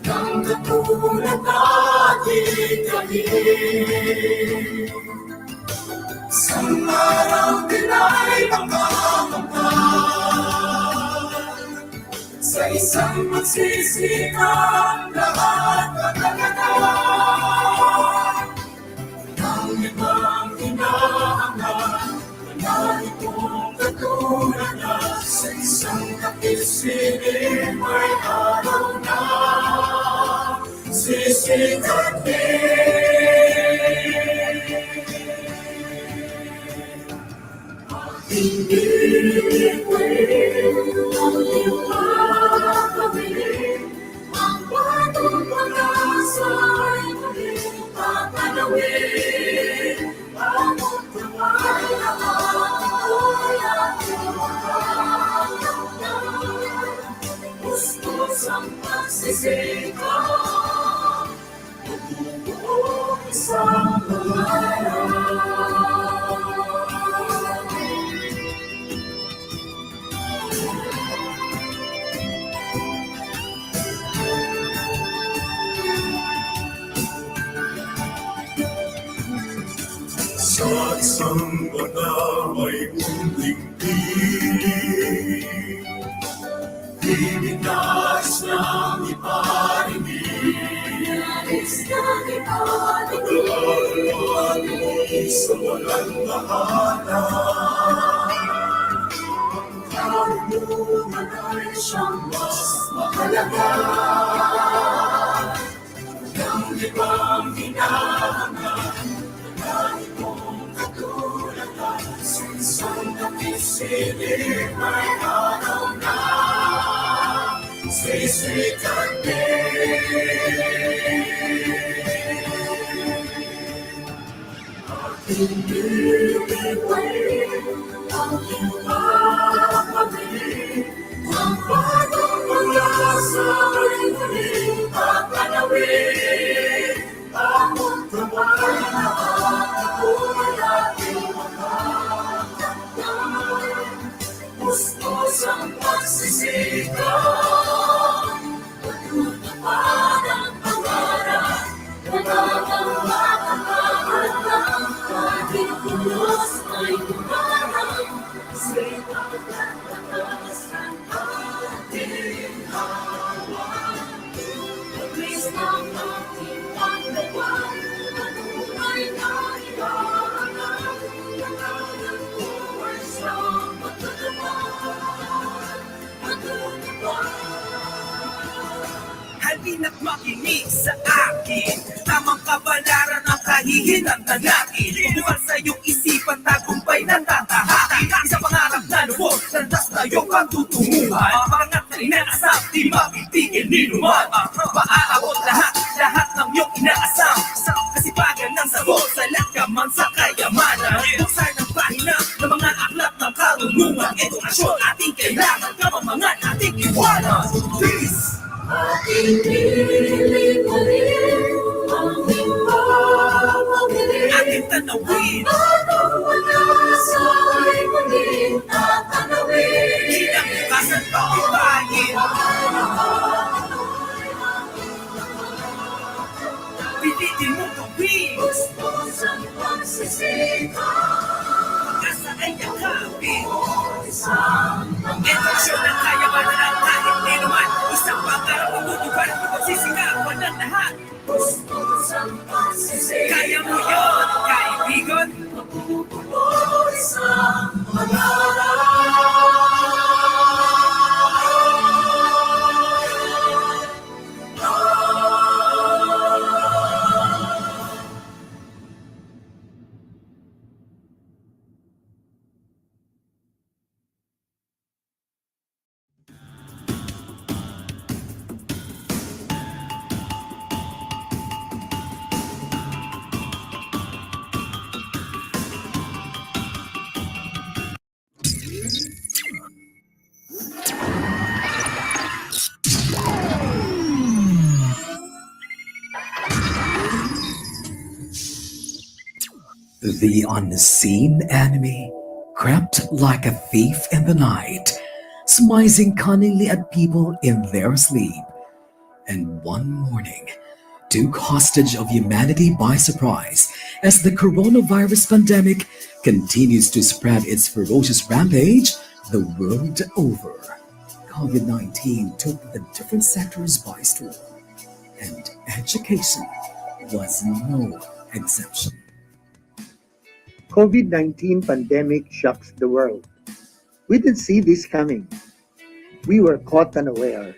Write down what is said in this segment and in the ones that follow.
Nang katulad natin galing, isang araw din ay sa isang magsisikap lahat magagawa. Ang ibang hinahangad, manahit mong katulad na sa isang kapisilin may araw na sisikat din. Hindi ang ipapawin, ang batong pag-asa ay muling papanawin. Amot kamay na ako'y aking makakamtan, pustos ang pagsisikap, magbubuong isang pangalan. Sa isang bata may munting piling, Ibinais ng iparinig, pagkakaroon sa walang lahanan. Ang karunungan ay siyang mas mahalaga. Ang ibang hinahangad, manahit mong katulad na sa isang kapisilin may araw na sisikat din. Aking bibigay, aking papabili, ang batong pag-asa ay muling papanawin. Amot kamay na ako'y aking makakamtan, pustos ang pagsisikap, matutupad ang pangarap, nagagawa kapagod ng ating pulos ay tumarang, sipag at lakas ng ating hawak. Paglis ng ating pagdawan, patunay na ilangan, nangalan ko ay siyang matutupad, matutupad. Halina't makinig sa akin, tamang kabalaran ang kahihinatnan natin. Bukas sa iyong isipan, tagumpay ng tatahakin. Isang pangarap na lubos, landas na iyong pagtutunguhan. Pangat na inaasam, di mapitigil ni Numan. Maaabot lahat ng iyong inaasam. Kasipagan ng sagot, salat ka man sa kayamanan. Buksan ang pahina ng mga aklat ng karunungan. Edukasyon ating kailangan, kamamangan ating iwanan. Peace! Aking piliparin, aking papabilin, ating tanawin, ang batong pag-asa ay muling tatanawin. Kinabukasan pakibayin, pilitin mo gawin, pustos ang pagsisikap, pag-asa ay yakapin. isang Edukasyon ang kayamanan ng kahit ninuman. Isang pangarap ang tutupad, pagsisikapan ng lahat. pustos ang pagsisikap, Kaya mo yun, kaibigan. magbubuo isang pangalan. The unseen enemy crept like a thief in the night, smizing cunningly at people in their sleep. And one morning, took hostage of humanity by surprise as the coronavirus pandemic continues to spread its ferocious rampage the world over. COVID 19 took the different sectors by storm, and education was no exception. COVID-19 pandemic shocks the world. We didn't see this coming. We were caught unaware.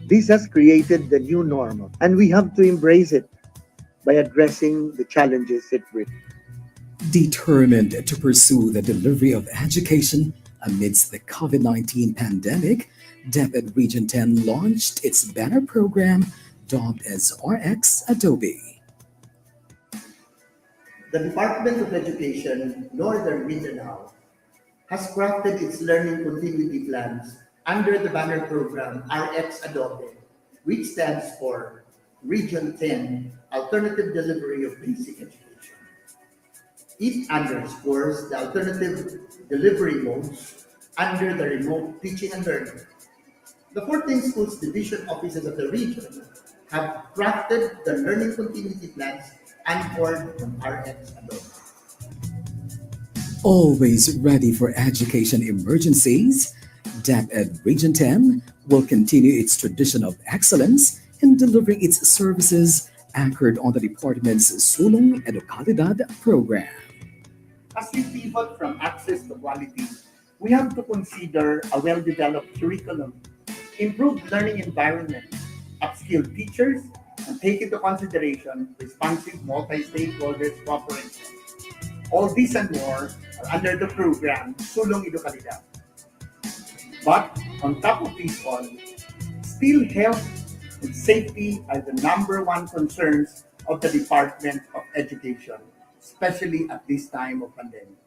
This has created the new normal, and we have to embrace it by addressing the challenges it brings. Determined to pursue the delivery of education amidst the COVID 19 pandemic, DepEd Region 10 launched its banner program dubbed as RX Adobe. The Department of Education, Northern Mindanao, has crafted its learning continuity plans under the banner program RX Adobe, which stands for Region 10 Alternative Delivery of Basic Education. It underscores the alternative delivery modes under the remote teaching and learning. The 14 schools division offices of the region have crafted the learning continuity plans anchored on RX Adobe. Always ready for education emergencies, DepEd Region 10 will continue its tradition of excellence in delivering its services anchored on the department's Sulong Edukalidad program. As we pivot from access to quality, we have to consider a well-developed curriculum, improved learning environment, upskilled teachers, and take into consideration responsive multi-stakeholders cooperation. All these and more are under the program Sulong Edukalidad. But on top of this all, still health and safety are the number one concerns of the Department of Education, especially at this time of pandemic.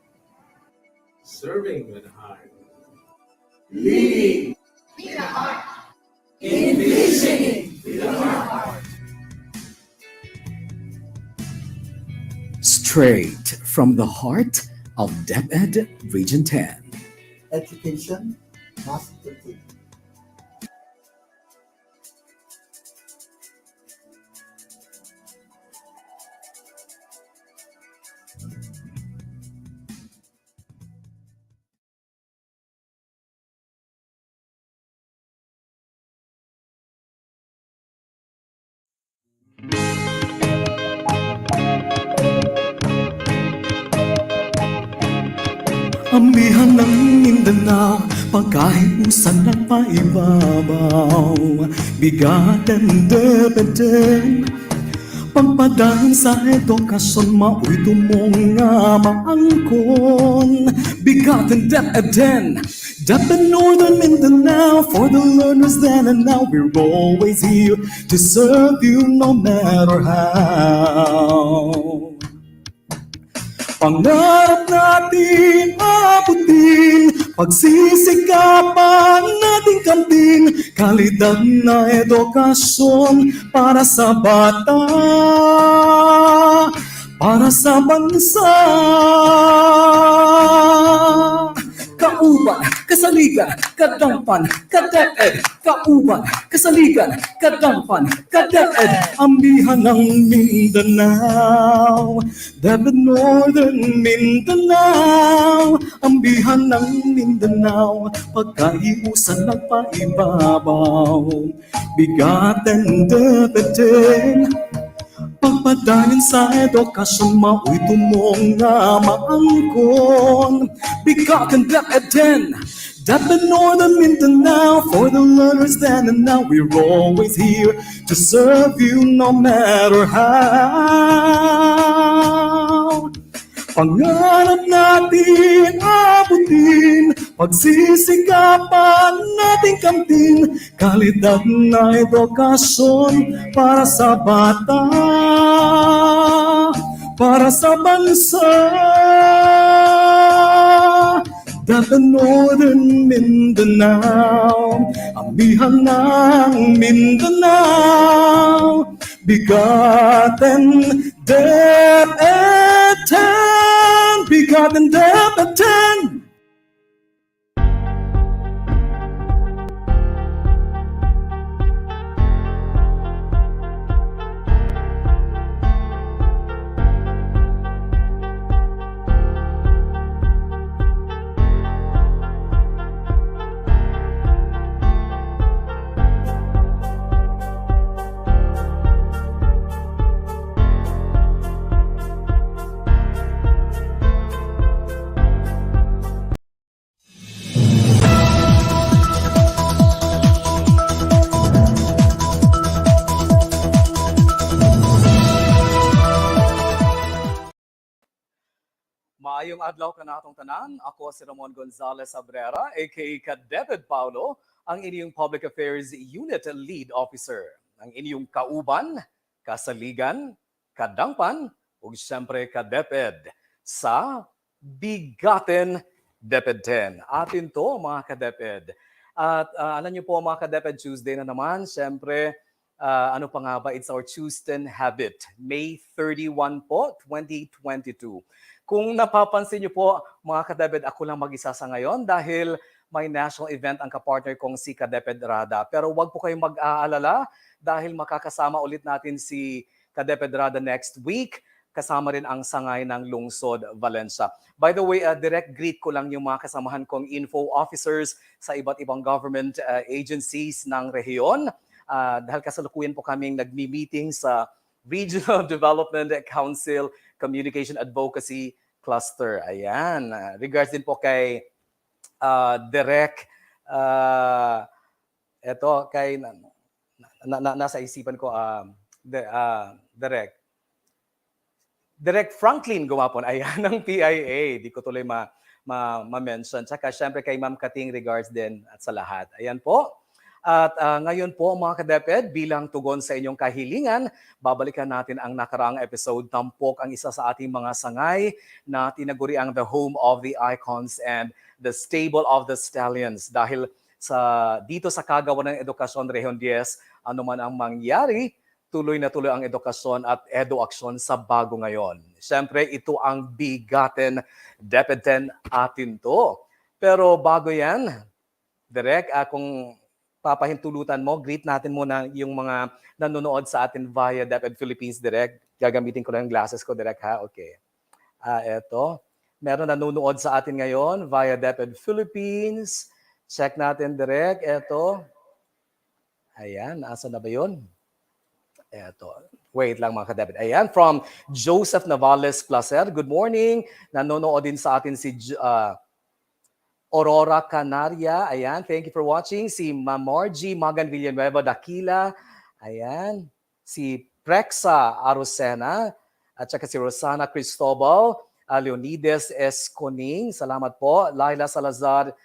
Serving with heart. Leading Straight from the heart of DepEd Region 10. education must continue. Amihan ng Mindanao, pagkahiusan ng paibabaw. BigaTEN DepEd, pagpadayon sa edukasyon, mao'y tumong nga maangkon. BigaTEN DepEd, DepEd Northern Mindanao, for the learners then and now, we're always here to serve you no matter how. Pangarap natin abutin, pagsisikapan nating kamtin, kalidad na edukasyon para sa bata, para sa bansa. Kauban, kasaligan, kadampan, kadeped. Kauban, kasaligan, kadampan, kadeped. Ambihan ng Mindanao, DepEd Northern Mindanao. Ambihan ng Mindanao, pagkahiusan ng paibabaw. BigaTEN DepEd, pagpadayon sa edukasyon, mao'y tumong nga maangkon. BigaTEN DepEd, DepEd Northern Mindanao, for the learners then and now, we're always here to serve you no matter how. Pangarap natin abutin, pagsisikapan nating kamtin, kalidad na edukasyon para sa bata, para sa bansa. DepEd Northern Mindanao, ambihan ng Mindanao. BigaTEN DepEd, BigaTEN DepEd. Maayong adlaw ka natong tanan. Ako si Ramon Gonzalez Abrera, aka DepEd Paulo, ang inyong Public Affairs Unit Lead Officer. Ang inyong kauban, kasaligan, kadangpan, ug siyempre DepEd sa BigaTEN DepEd 10. Atin to mga DepEd. At alam niyo po mga DepEd, Tuesday na naman. Siyempre, ano pa nga ba? It's our Tuesday habit. May 31 po, 2022. Kung napapansin niyo po, mga kadeped, ako lang mag-isa sa ngayon dahil may national event ang kapartner kong si Kadeped Rada. Pero wag po kayong mag-aalala dahil makakasama ulit natin si Kadeped Rada next week. Kasama rin ang sangay ng Lungsod, Valencia. By the way, direct greet ko lang yung mga kasamahan kong info officers sa iba't ibang government agencies ng rehiyon. Dahil kasalukuyan po kaming nagmi-meeting sa Regional Development Council Communication Advocacy Cluster. Ayan. Regards din po kay Direk. Ito, kay nasa isipan ko, Direk Franklin Gumapon. Ayan, ng PIA. Di ko tuloy ma-mention. Tsaka syempre kay Ma'am Kating regards din at sa lahat. Ayan po. At ngayon po mga kadeped, bilang tugon sa inyong kahilingan, babalikan natin ang nakaraang episode. Tampok ang isa sa ating mga sangay na tinaguriang The Home of the Icons and The Stable of the Stallions. Dahil dito sa kagawa ng edukasyon Rehiyon 10, ano man ang mangyari, tuloy na tuloy ang edukasyon at edu-aksyon sa bago ngayon. Siyempre, ito ang BigaTEN DepEd 10 atin to. Pero bago yan, Direk, kung papahintulutan mo, greet natin muna yung mga nanonood sa atin via DepEd Philippines Direct. Gagamitin ko lang yung glasses ko Direct ha. Okay. Eto. Meron nanonood sa atin ngayon via DepEd Philippines. Check natin Direct. Eto. Ayan. Asa na ba yun? Eto. Wait lang mga ka-DepEd. Ayan. From Joseph Navales Placer. Good morning. Nanonood din sa atin si Aurora Canaria, ayan, thank you for watching. Si Mamorgie Magan Villanueva Dakila, ayan. Si Prexa Arosena, at saka si Rosana Cristobal, Leonides S. Coning, salamat po. Laila Salazar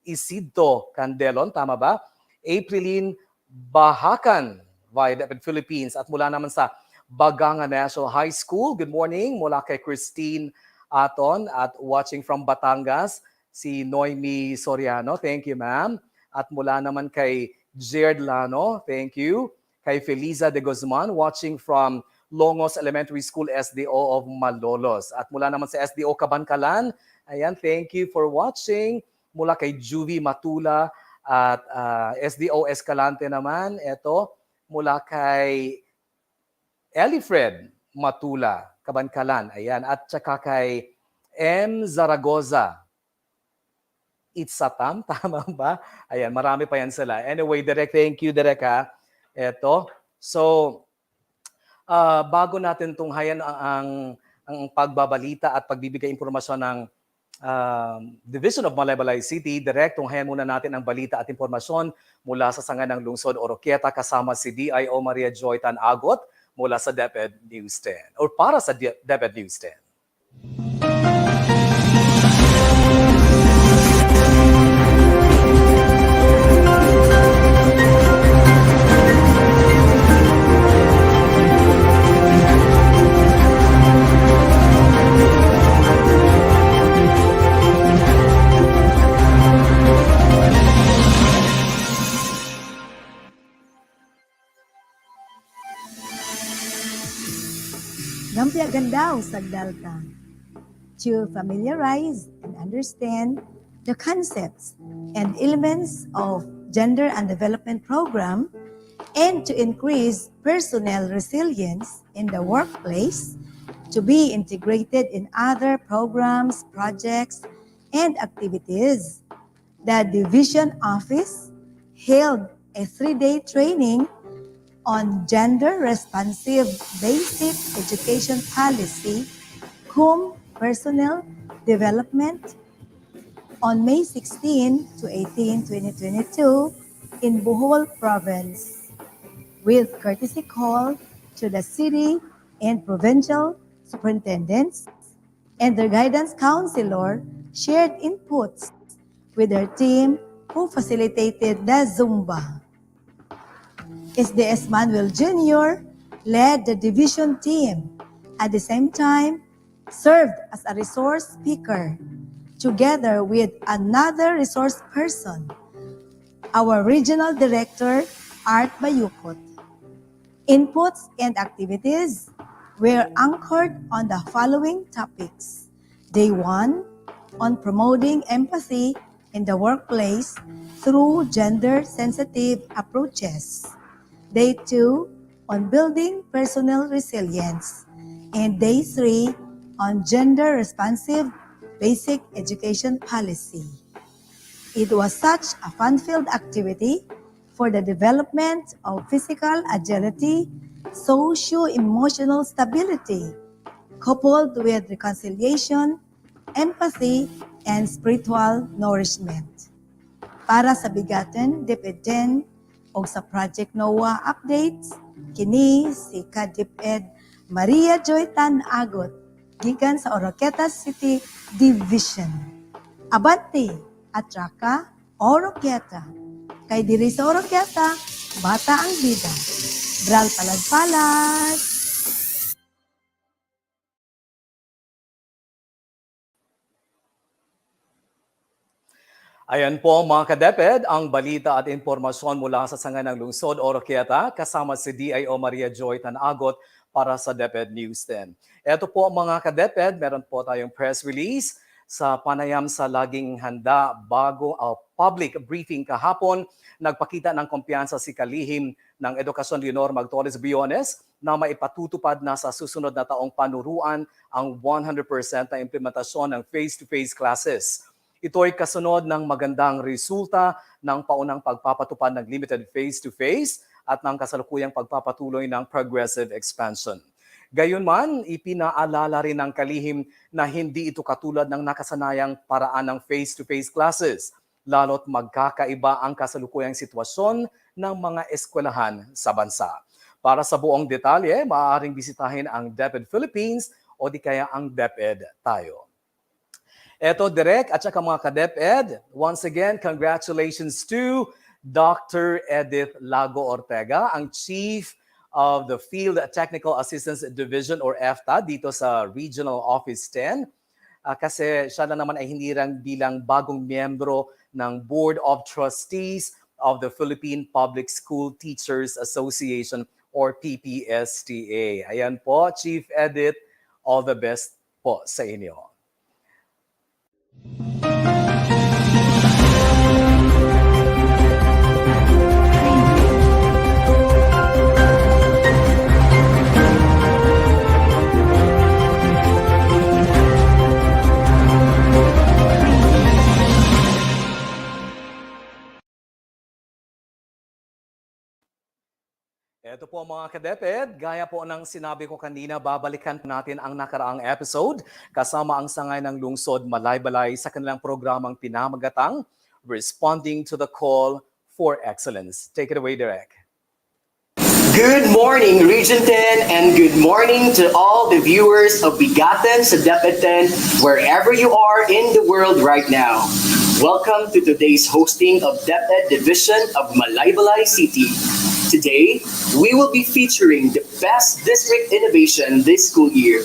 Isidro Candelon, tama ba? Aprilin Bahakan, via DepEd Philippines. At mula naman sa Baganga National High School, good morning. Mula kay Christine Aton at watching from Batangas, si Noemi Soriano, thank you ma'am. At mula naman kay Jared Lano, thank you. Kay Feliza de Guzman, watching from Longos Elementary School, SDO of Malolos. At mula naman sa SDO Kabankalan, ayan, thank you for watching. Mula kay Juvie Matula at SDO Escalante naman, eto, mula kay Elifred Matula, Kabankalan, ayan. At saka kay M. Zaragoza, Itsatam, tama ba? Ayan, marami pa yan sila. Anyway, Direk, thank you, Direk, ha. Eto. So, bago natin tunghayan ang pagbabalita at pagbibigay impormasyon ng Division of Malaybalay City, Direk, tunghayan muna natin ang balita at impormasyon mula sa sanga ng lungsod Oroquieta kasama si DIO Maria Joy Tan-Agot mula sa DepEd News 10 or para sa DepEd News 10. Gampia ganda ang sagdal ka to familiarize and understand the concepts and elements of Gender and Development Program and to increase personnel resilience in the workplace, to be integrated in other programs, projects, and activities. The Division Office held a 3-day training on gender-responsive basic education policy, cum personnel development on May 16 to 18, 2022 in Bohol Province, with courtesy call to the city and provincial superintendents, and their guidance counselor shared inputs with their team who facilitated the Zumba. SDS Manuel Jr. led the division team. At the same time, served as a resource speaker, together with another resource person, our regional director, Art Bayukot. Inputs and activities were anchored on the following topics. Day 1, on promoting empathy in the workplace through gender-sensitive approaches. Day 2, on building personal resilience. And Day 3, on gender-responsive basic education policy. It was such a fun-filled activity for the development of physical agility, socio-emotional stability, coupled with reconciliation, empathy, and spiritual nourishment. Para sa BigaTEN DepEd o sa Project NOAA updates, kini si ka-DepEd Maria Joy Tan-Agot, gikan sa Oroquieta City Division. Abante, atraka, Oroquieta. Kay diri sa Oroquieta, bata ang bida. Bral palad-palad. Ayan po mga ka-DepEd, ang balita at impormasyon mula sa Sanganang Lungsod, Oroquieta, kasama si DIO Maria Joy Tan-Agot para sa DepEd News 10. Ito po mga ka-DepEd, meron po tayong press release sa panayam sa laging handa bago ang public briefing kahapon. Nagpakita ng kumpiyansa si Kalihim ng Edukasyon Leonor Magtores Biones na maipatutupad na sa susunod na taong panuruan ang 100% na implementasyon ng face-to-face classes. Ito ay kasunod ng magandang resulta ng paunang pagpapatupad ng limited face-to-face at ng kasalukuyang pagpapatuloy ng progressive expansion. Gayunman, ipinaalala rin ng Kalihim na hindi ito katulad ng nakasanayang paraan ng face-to-face classes, lalo't magkakaiba ang kasalukuyang sitwasyon ng mga eskwelahan sa bansa. Para sa buong detalye, maaaring bisitahin ang DepEd Philippines o di kaya ang DepEd Tayo. Eto, Direk at saka mga ka-DepEd, once again, congratulations to Dr. Edith Lago Ortega, ang Chief of the Field Technical Assistance Division or EFTA dito sa Regional Office 10. Kasi siya na naman ay hinirang bilang bagong miyembro ng Board of Trustees of the Philippine Public School Teachers Association or PPSTA. Ayan po, Chief Edith, all the best po sa inyo. Ito po mga ka-DepEd, gaya po ng sinabi ko kanina, babalikan natin ang nakaraang episode kasama ang sangay ng lungsod Malaybalay sa kanilang programang pinamagatang Responding to the Call for Excellence. Take it away, Direk. Good morning, Region 10, and good morning to all the viewers of BigaTEN DepEd, wherever you are in the world right now. Welcome to today's hosting of DepEd Division of Malaybalay City. Today, we will be featuring the best district innovation this school year,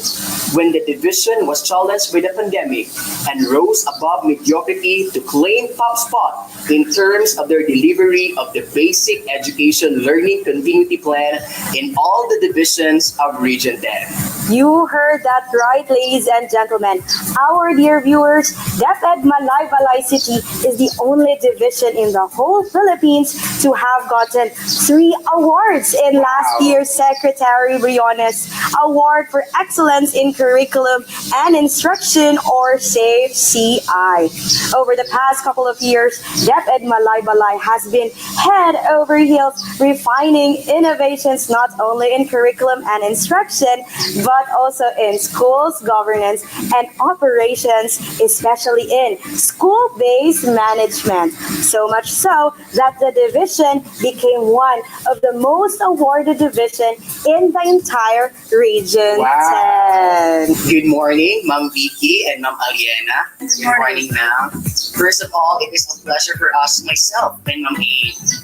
when the division was challenged by the pandemic and rose above mediocrity to claim top spot in terms of their delivery of the basic education learning continuity plan in all the divisions of Region 10. You heard that right, ladies and gentlemen. Our dear viewers, DepEd Malaybalay City is the only division in the whole Philippines to have gotten 3 awards in last year's Secretary Briones Award for Excellence in Curriculum and Instruction, or SAFE-CI. Over the past couple of years, DepEd Malaybalay has been head over heels refining innovations not only in curriculum and instruction, but but also in schools, governance, and operations, especially in school-based management. So much so that the division became one of the most awarded division in the entire Region Wow. 10. Good morning, Ma'am Vicky and Ma'am Aliena. Good morning, ma'am. First of all, it is a pleasure for us, myself and Ma'am A,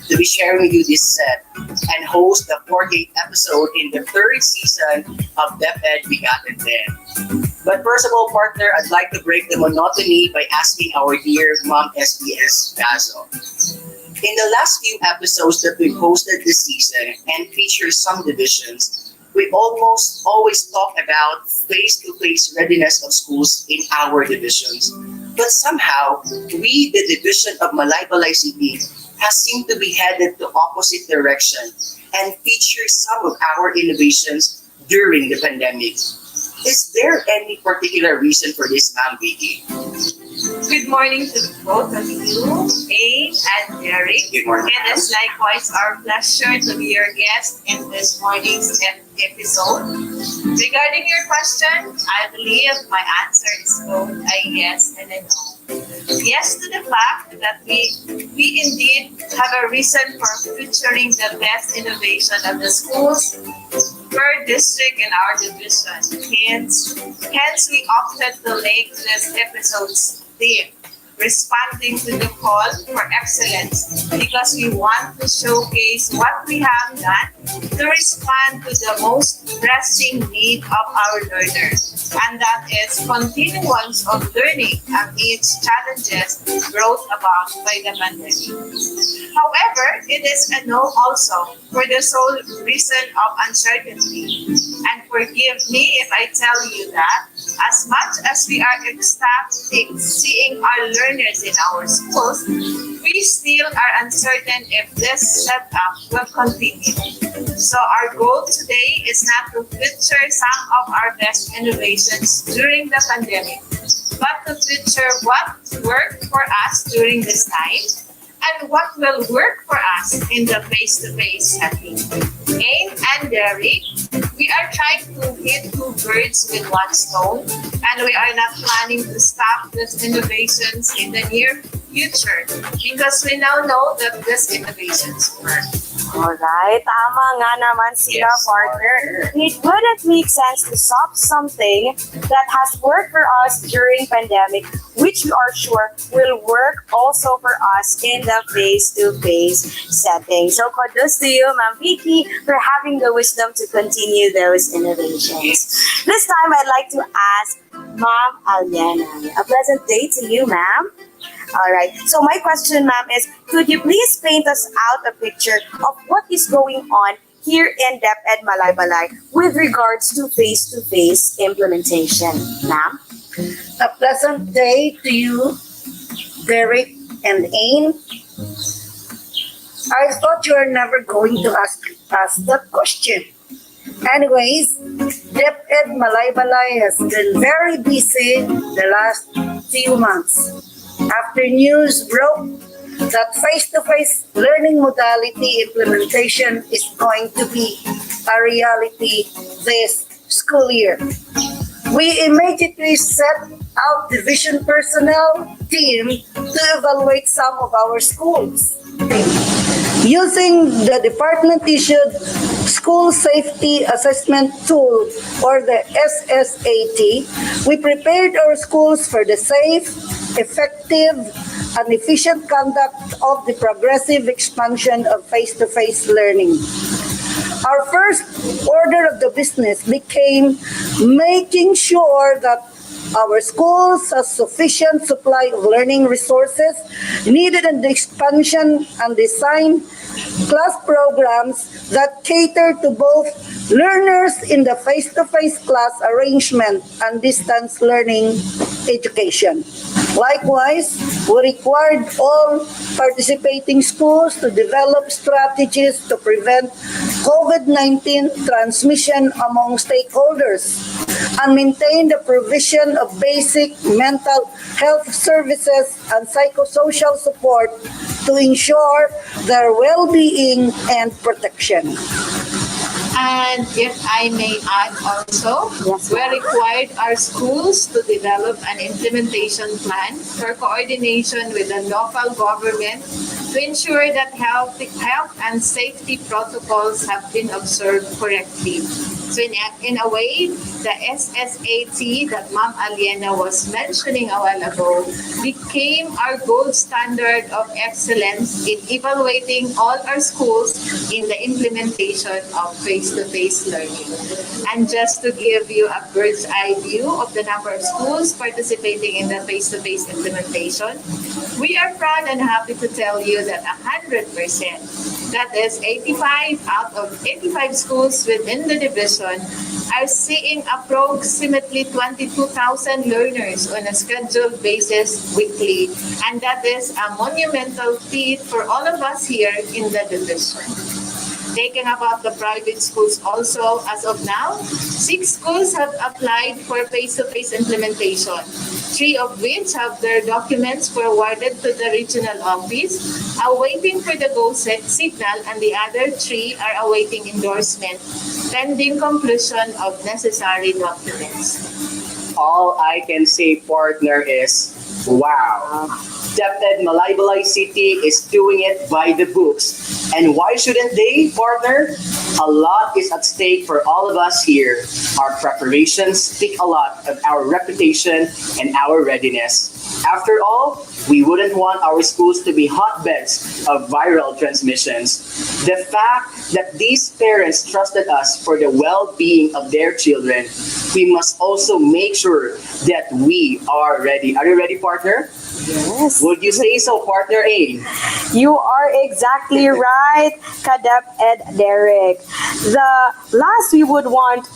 to be sharing with you this set and host the 48th episode in the third season of DepEd BigaTEN DepEd. But first of all, partner, I'd like to break the monotony by asking our dear Ma'am SBS Gazo. In the last few episodes that we've hosted this season and featured some divisions, we almost always talk about face-to-face readiness of schools in our divisions. But somehow, we, the division of Malaybalay City, has seemed to be headed the opposite direction and feature some of our innovations during the pandemic. Is there any particular reason for this, Ma'am Vicky? Good morning to both of you, A and Derek. Good morning. It is likewise our pleasure to be your guest in this morning's episode. Regarding your question, I believe my answer is both a yes and a no. Yes to the fact that we indeed have a reason for featuring the best innovation of the schools per district in our division. Hence we opted to link this episode's theme, responding to the call for excellence, because we want to showcase what we have done to respond to the most pressing need of our learners, and that is continuance of learning amidst challenges brought about by the pandemic. However, it is a no also for the sole reason of uncertainty. And forgive me if I tell you that as much as we are ecstatic seeing our learners in our schools, we still are uncertain if this setup will continue. So our goal today is not to feature some of our best innovations during the pandemic, but to feature what worked for us during this time and what will work for us in the face-to-face setting. Aim and Derek, we are trying to hit two birds with one stone, and we are not planning to stop these innovations in the near future because we now know that these innovations work. Alright, tama nga naman sila, Yes. partner. It wouldn't make sense to stop something that has worked for us during pandemic, which we are sure will work also for us in the face-to-face setting. So kudos to you, Ma'am Vicky, for having the wisdom to continue those innovations. This time, I'd like to ask Ma'am Aliena. A pleasant day to you, ma'am. All right. So my question, ma'am, is could you please paint us out a picture of what is going on here in DepEd Malaybalay with regards to face-to-face implementation, ma'am? A pleasant day to you, Derek and Ain. I thought you were never going to ask us that question. Anyways, DepEd Malaybalay has been very busy the last few months. After news broke that face-to-face learning modality implementation is going to be a reality this school year, we immediately set out division personnel team to evaluate some of our schools. Using the department-issued School Safety Assessment Tool, or the SSAT, we prepared our schools for the safe, effective, and efficient conduct of the progressive expansion of face-to-face learning. Our first order of the business became making sure that our schools have sufficient supply of learning resources needed in the expansion and design class programs that cater to both learners in the face-to-face class arrangement and distance learning education. Likewise, we required all participating schools to develop strategies to prevent COVID-19 transmission among stakeholders and maintain the provision of basic mental health services and psychosocial support to ensure their well-being and protection. And if I may add also, Yes, we ma'am. required our schools to develop an implementation plan for coordination with the local government to ensure that health and safety protocols have been observed correctly. So in a way, the SSAT that Ma'am Aliena was mentioning a while ago became our gold standard of excellence in evaluating all our schools in the implementation of face-to-face learning. And just to give you a bird's eye view of the number of schools participating in the face-to-face implementation, we are proud and happy to tell you that 100%, that is 85 out of 85 schools within the division, are seeing approximately 22,000 learners on a scheduled basis weekly. And that is a monumental feat for all of us here in the division. Taking about the private schools also, as of now, 6 schools have applied for face-to-face implementation, 3 of which have their documents forwarded to the regional office, awaiting for the go signal, and the other 3 are awaiting endorsement, pending conclusion of necessary documents. All I can say, partner, is wow. DepEd Malaybalay City is doing it by the books. And why shouldn't they, partner? A lot is at stake for all of us here. Our preparations speak a lot of our reputation and our readiness. After all, we wouldn't want our schools to be hotbeds of viral transmissions. The fact that these parents trusted us for the well-being of their children, we must also make sure that we are ready. Are you ready, partner? Yes. Would you say so, partner A? You are exactly right, DepEd Derek. The last we would want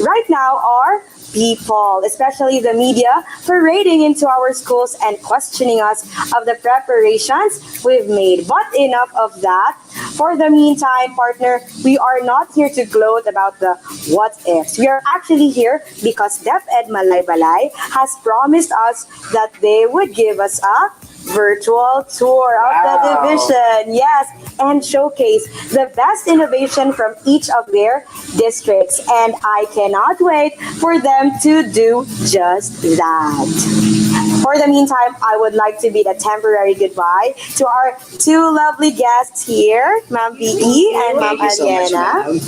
right now are people, especially the media, parading into our schools and questioning us of the preparations we've made. But enough of that. For the meantime, partner, we are not here to gloat about the what ifs. We are actually here because DepEd Malaybalay has promised us that they would give us a virtual tour of the division. Yes, and showcase the best innovation from each of their districts. And I cannot wait for them to do just that. For the meantime, I would like to bid a temporary goodbye to our 2 lovely guests here, Ma'am Vicky and Ma'am Thank you so much, Aliena. ma'am.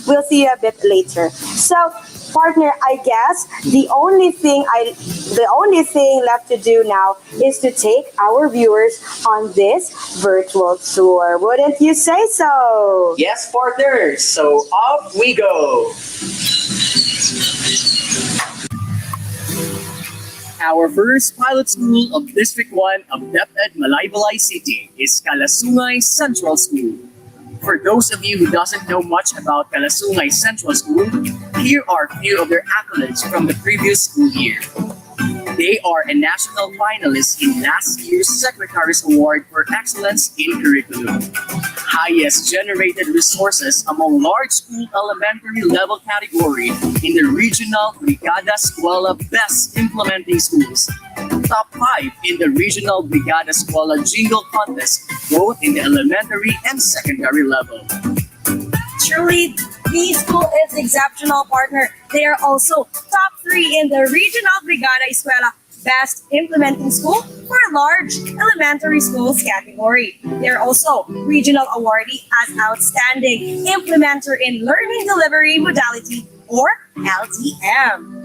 We'll see you a bit later. So, partner, I guess the only thing left to do now is to take our viewers on this virtual tour. Wouldn't you say so? Yes, partner. So off we go. Our first pilot school of District 1 of DepEd Malaybalay City is Kalasungay Central School. For those of you who doesn't know much about Kalasungay Central School, here are a few of their accolades from the previous school year. They are a national finalist in last year's Secretary's Award for Excellence in Curriculum. Highest generated resources among large school elementary level category in the regional Brigada Eskwela Best Implementing Schools. Top 5 in the regional Brigada Eskwela Jingle Contest, both in the elementary and secondary level. Truly, the school is exceptional, partner. They are also top 3 in the regional Brigada Eskwela Best Implementing School for large elementary schools category. They are also regional awardee as Outstanding Implementer in Learning Delivery Modality or LDM.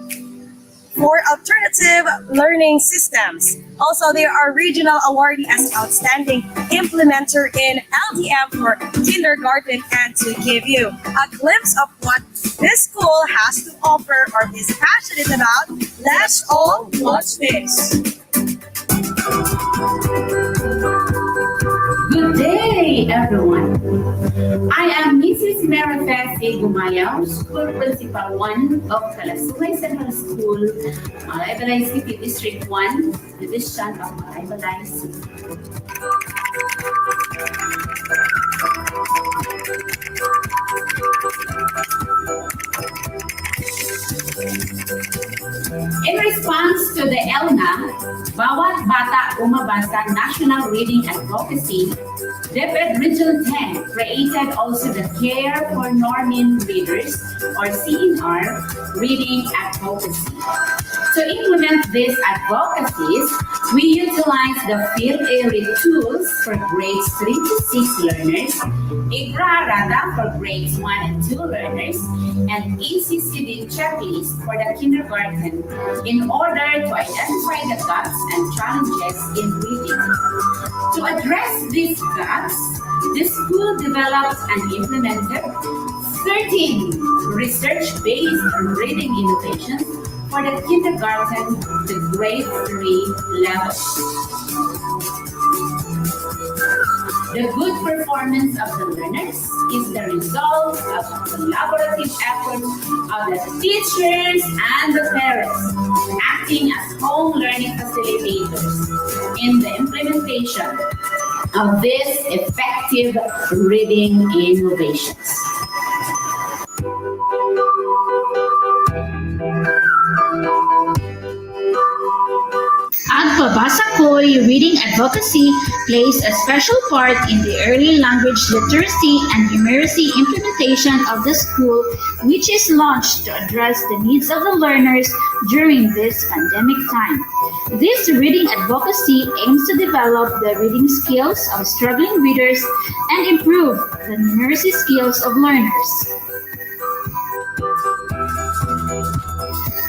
For alternative learning systems. Also, they are regional awardee as Outstanding Implementer in LDM for kindergarten. And to give you a glimpse of what this school has to offer or is passionate about, let's all watch this. Good day, everyone. I am Mrs. Merifesi Gumayaw, School Principal 1 of Kalasungay Central School, Malaybalay City, District 1, Division of Malaybalay City. In response to the ELNA, Bawat Bata Umabasa National Reading Advocacy, DepEd Region 10 created also the Care for Norming Readers or CNR Reading Advocacy. To implement these advocacies, we utilize the field area tools for grades 3 to 6 learners, IGRA-RADA for grades 1 and 2 learners, and ECCD checklist for the kindergarten in order to identify the gaps and challenges in reading. To address these gaps, the school developed and implemented 13 research-based reading innovations for the kindergarten to grade 3 level. The good performance of the learners is the result of collaborative efforts of the teachers and the parents acting as home learning facilitators in the implementation of these effective reading innovations. Agpabasa Ko'y reading advocacy plays a special part in the early language literacy and numeracy implementation of the school, which is launched to address the needs of the learners during this pandemic time. This reading advocacy aims to develop the reading skills of struggling readers and improve the numeracy skills of learners.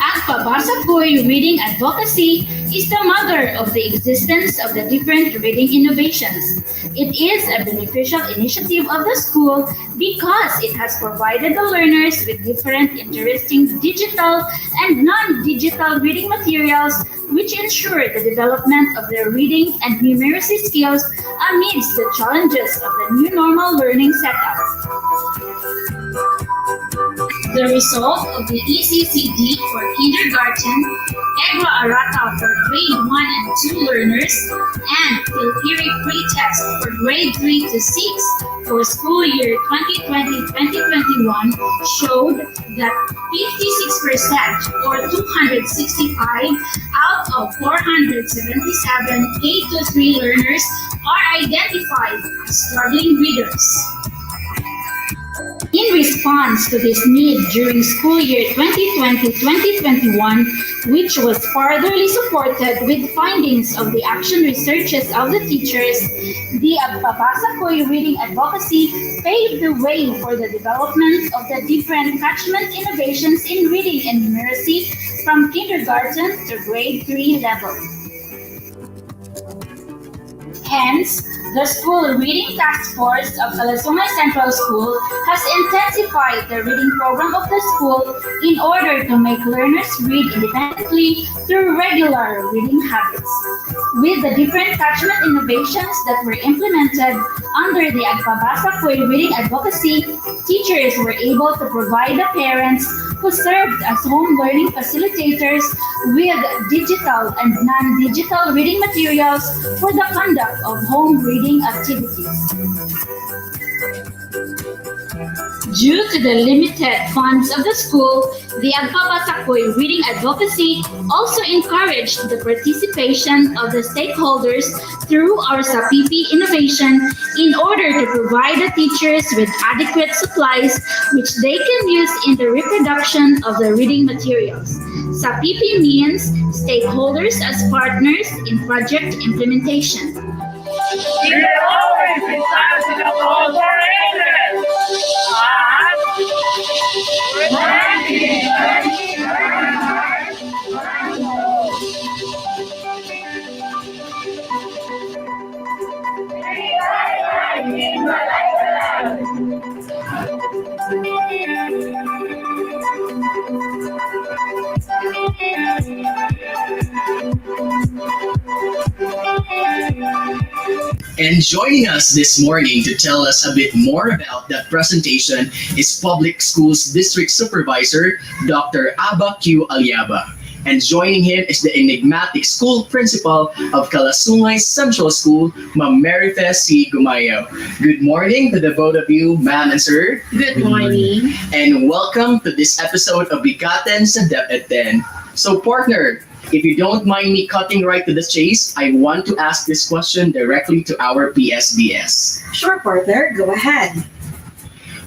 Agpabasa Ko'y reading advocacy is the mother of the existence of the different reading innovations. It is a beneficial initiative of the school because it has provided the learners with different interesting digital and non-digital reading materials which ensure the development of their reading and numeracy skills amidst the challenges of the new normal learning setup. The result of the ECCD for kindergarten, EGRA-RADA for grade 1 and 2 learners, and Filpiri pretest for grade 3 to 6 for school year 2020-2021 showed that 56% or 265 out of 477 K-3 learners are identified as struggling readers. In response to this need during school year 2020-2021, which was furtherly supported with findings of the action researches of the teachers, the Agpabasa Ko'y reading advocacy paved the way for the development of the different catchment innovations in reading and numeracy from kindergarten to grade 3 level. Hence, the school reading task force of Kalasungay Central School has intensified the reading program of the school in order to make learners read independently through regular reading habits. With the different catchment innovations that were implemented under the Agpabasa Ko'y reading advocacy, teachers were able to provide the parents who served as home learning facilitators with digital and non-digital reading materials for the conduct of home reading activities. Due to the limited funds of the school, the Agpabasa Ko'y reading advocacy also encouraged the participation of the stakeholders through our SAPIPI innovation in order to provide the teachers with adequate supplies which they can use in the reproduction of the reading materials. SAPIPI means stakeholders as partners in project implementation. We are always excited about our ages. And joining us this morning to tell us a bit more about that presentation is Public Schools District Supervisor, Dr. Aba Q. Alyaba. And joining him is the enigmatic school principal of Kalasungay Central School, Ma'am Marifes C. Gumayo. Good morning to the both of you, ma'am and sir. Good morning. And welcome to this episode of BigaTEN DepEd. So, partner, if you don't mind me cutting right to the chase, I want to ask this question directly to our PSDS. Sure, partner, go ahead.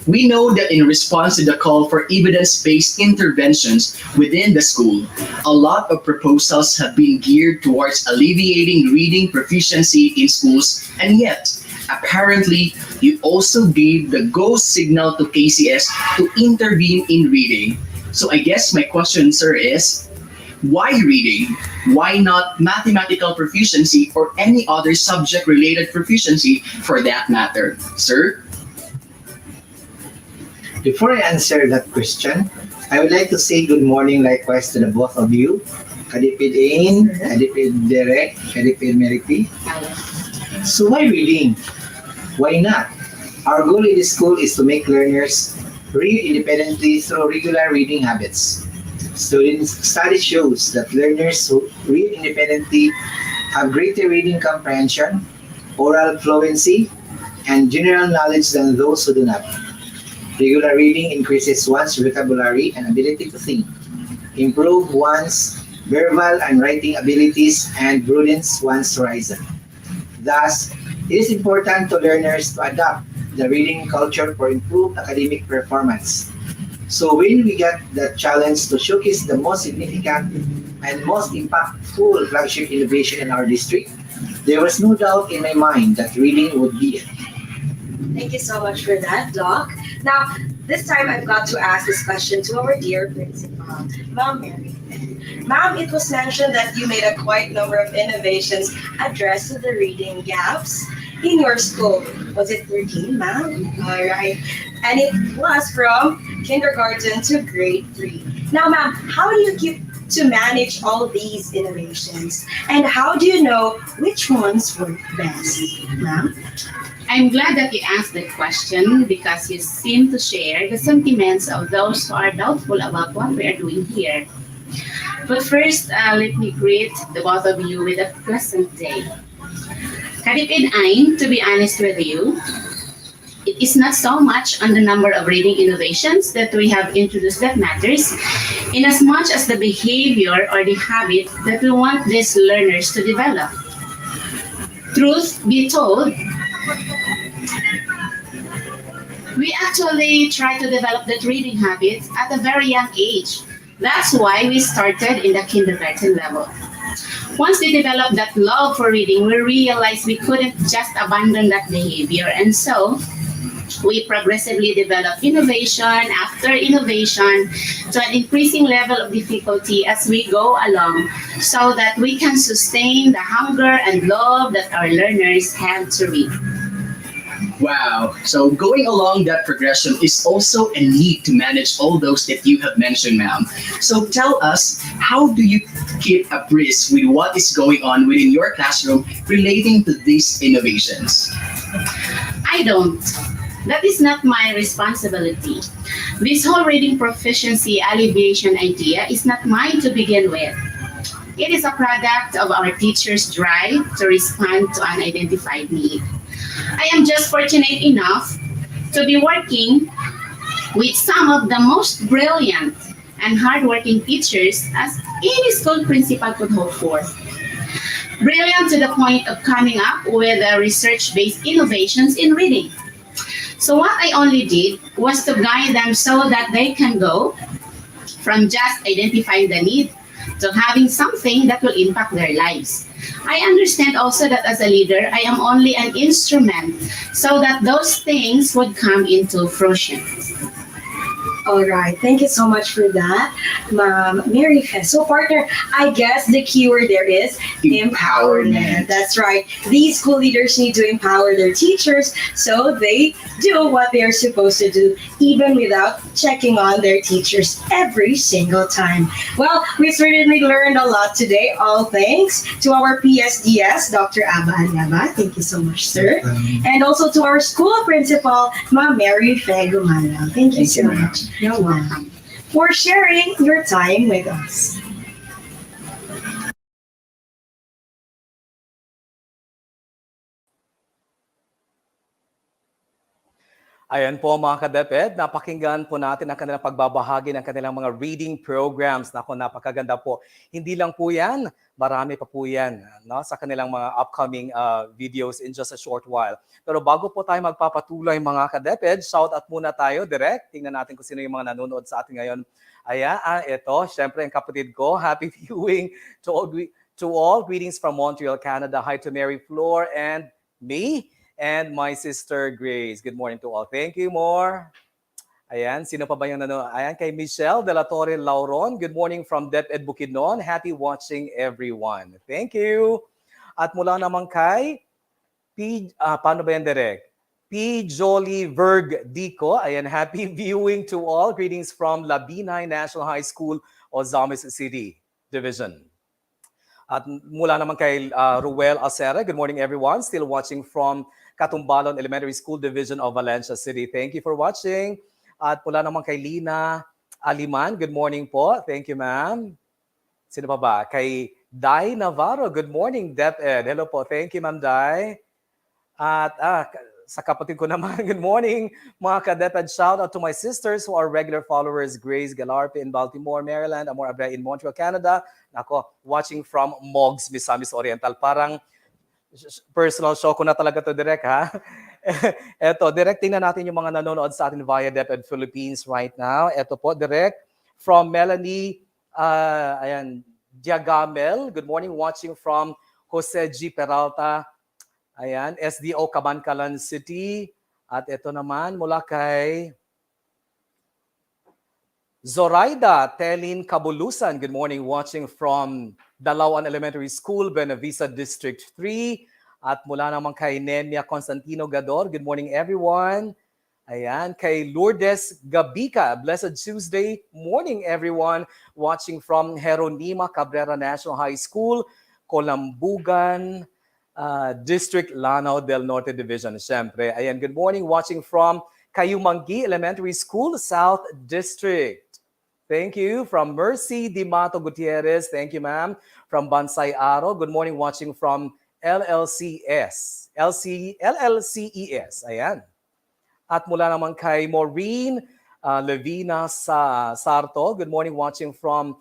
We know that in response to the call for evidence-based interventions within the school, a lot of proposals have been geared towards alleviating reading proficiency in schools, and yet, apparently, you also gave the go signal to KCS to intervene in reading. So I guess my question, sir, is why reading? Why not mathematical proficiency or any other subject-related proficiency for that matter, sir? Before I answer that question, I would like to say good morning likewise to the both of you. Kadipid Ain, Kadipid Derek, Kadipid Meriki. So why reading? Why not? Our goal in this school is to make learners read independently through regular reading habits. Study shows that learners who read independently have greater reading comprehension, oral fluency, and general knowledge than those who do not. Regular reading increases one's vocabulary and ability to think, improve one's verbal and writing abilities, and broadens one's horizon. Thus, it is important to learners to adopt the reading culture for improved academic performance. So when we got the challenge to showcase the most significant and most impactful flagship innovation in our district, there was no doubt in my mind that reading would be it. Thank you so much for that, Doc. Now, this time I've got to ask this question to our dear principal, Ma'am Mary. Ma'am, it was mentioned that you made a quite number of innovations addressed to the reading gaps in your school. Was it 13, ma'am? All right. And it was from kindergarten to grade 3. Now, ma'am, how do you keep to manage all these innovations? And how do you know which ones work best, ma'am? I'm glad that you asked that question because you seem to share the sentiments of those who are doubtful about what we are doing here. But first, let me greet the both of you with a pleasant day. Kadipid Ain, to be honest with you, it is not so much on the number of reading innovations that we have introduced that matters, in as much as the behavior or the habit that we want these learners to develop. Truth be told, we actually try to develop that reading habit at a very young age. That's why we started in the kindergarten level. Once we developed that love for reading, we realized we couldn't just abandon that behavior. And so we progressively developed innovation after innovation to an increasing level of difficulty as we go along so that we can sustain the hunger and love that our learners have to read. Wow. So going along that progression is also a need to manage all those that you have mentioned, ma'am. So tell us, how do you keep abreast with what is going on within your classroom relating to these innovations? I don't. That is not my responsibility. This whole reading proficiency alleviation idea is not mine to begin with. It is a product of our teachers' drive to respond to an identified need. I am just fortunate enough to be working with some of the most brilliant and hardworking teachers as any school principal could hope for. Brilliant to the point of coming up with research-based innovations in reading. So what I only did was to guide them so that they can go from just identifying the need to having something that will impact their lives. I understand also that as a leader, I am only an instrument so that those things would come into fruition. All right. Thank you so much for that, Ma'am Mary Fe. So, partner, I guess the keyword there is empowerment. That's right. These school leaders need to empower their teachers so they do what they are supposed to do, even without checking on their teachers every single time. Well, we certainly learned a lot today, all thanks to our PSDS, Dr. Aba Aliaba. Thank you so much, sir. And also to our school principal, Ma'am Mary Fe Gumala. Thank you so much. You're welcome for sharing your time with us. Ayan po mga ka-DepEd, napakinggan po natin ang kanilang pagbabahagi ng kanilang mga reading programs. Nako, napakaganda po. Hindi lang po yan, marami pa po yan no, sa kanilang mga upcoming videos in just a short while. Pero bago po tayo magpapatuloy mga ka-DepEd, shout out muna tayo direct. Tingnan natin kung sino yung mga nanonood sa atin ngayon. Ayan, ito, syempre ang kapatid ko. Happy viewing to all. Greetings from Montreal, Canada. Hi to Mary Flor and me. And my sister Grace. Good morning to all. Thank you, more. Ayan, sino pa ba yung nanonood? Ayan, kay Michelle de la Torre Lauron. Good morning from DepEd Bukidnon. Happy watching everyone. Thank you. At mula naman kay paano ba yan, Derek? P. Jolie Verg Dico. Ayan, happy viewing to all. Greetings from Labinay National High School, Ozamis City Division. At mula naman kay Ruel Acera. Good morning, everyone. Still watching from Catumbalon Elementary School Division of Valencia City. Thank you for watching. At mula naman kay Lina Aliman. Good morning po. Thank you, ma'am. Sino pa ba? Kay Dai Navarro. Good morning, DepEd. Hello po. Thank you, ma'am Dai. At sa kapatid ko naman, good morning, mga ka-DepEd. Shout out to my sisters who are regular followers. Grace Galarpe in Baltimore, Maryland. Amor Abre in Montreal, Canada. Ako, watching from Mogs, Misamis Oriental. Parang personal show ko na talaga to, Direk, ha? Eto, Direk, tingnan natin yung mga nanonood sa atin via DepEd Philippines right now. Eto po, Direk, from Melanie Diagamel. Good morning, watching from Jose G. Peralta. Ayan, SDO Cabancalan City. At ito naman, mula kay Zoraida Telin Kabulusan. Good morning, watching from Dalawan Elementary School, Buenavista District 3. At mula naman kay Nemia Constantino Gador. Good morning, everyone. Ayan, kay Lourdes Gabica. Blessed Tuesday morning, everyone. Watching from Jeronima Cabrera National High School, Colambugan District, Lanao del Norte Division. Siyempre, ayan, good morning. Watching from Kayumangi Elementary School, South District. Thank you. From Mercy Dimato Gutierrez. Thank you, ma'am. From Bansay Aro. Good morning. Watching from LLCES. Ayan. At mula naman kay Maureen Levina Sarto. Good morning. Watching from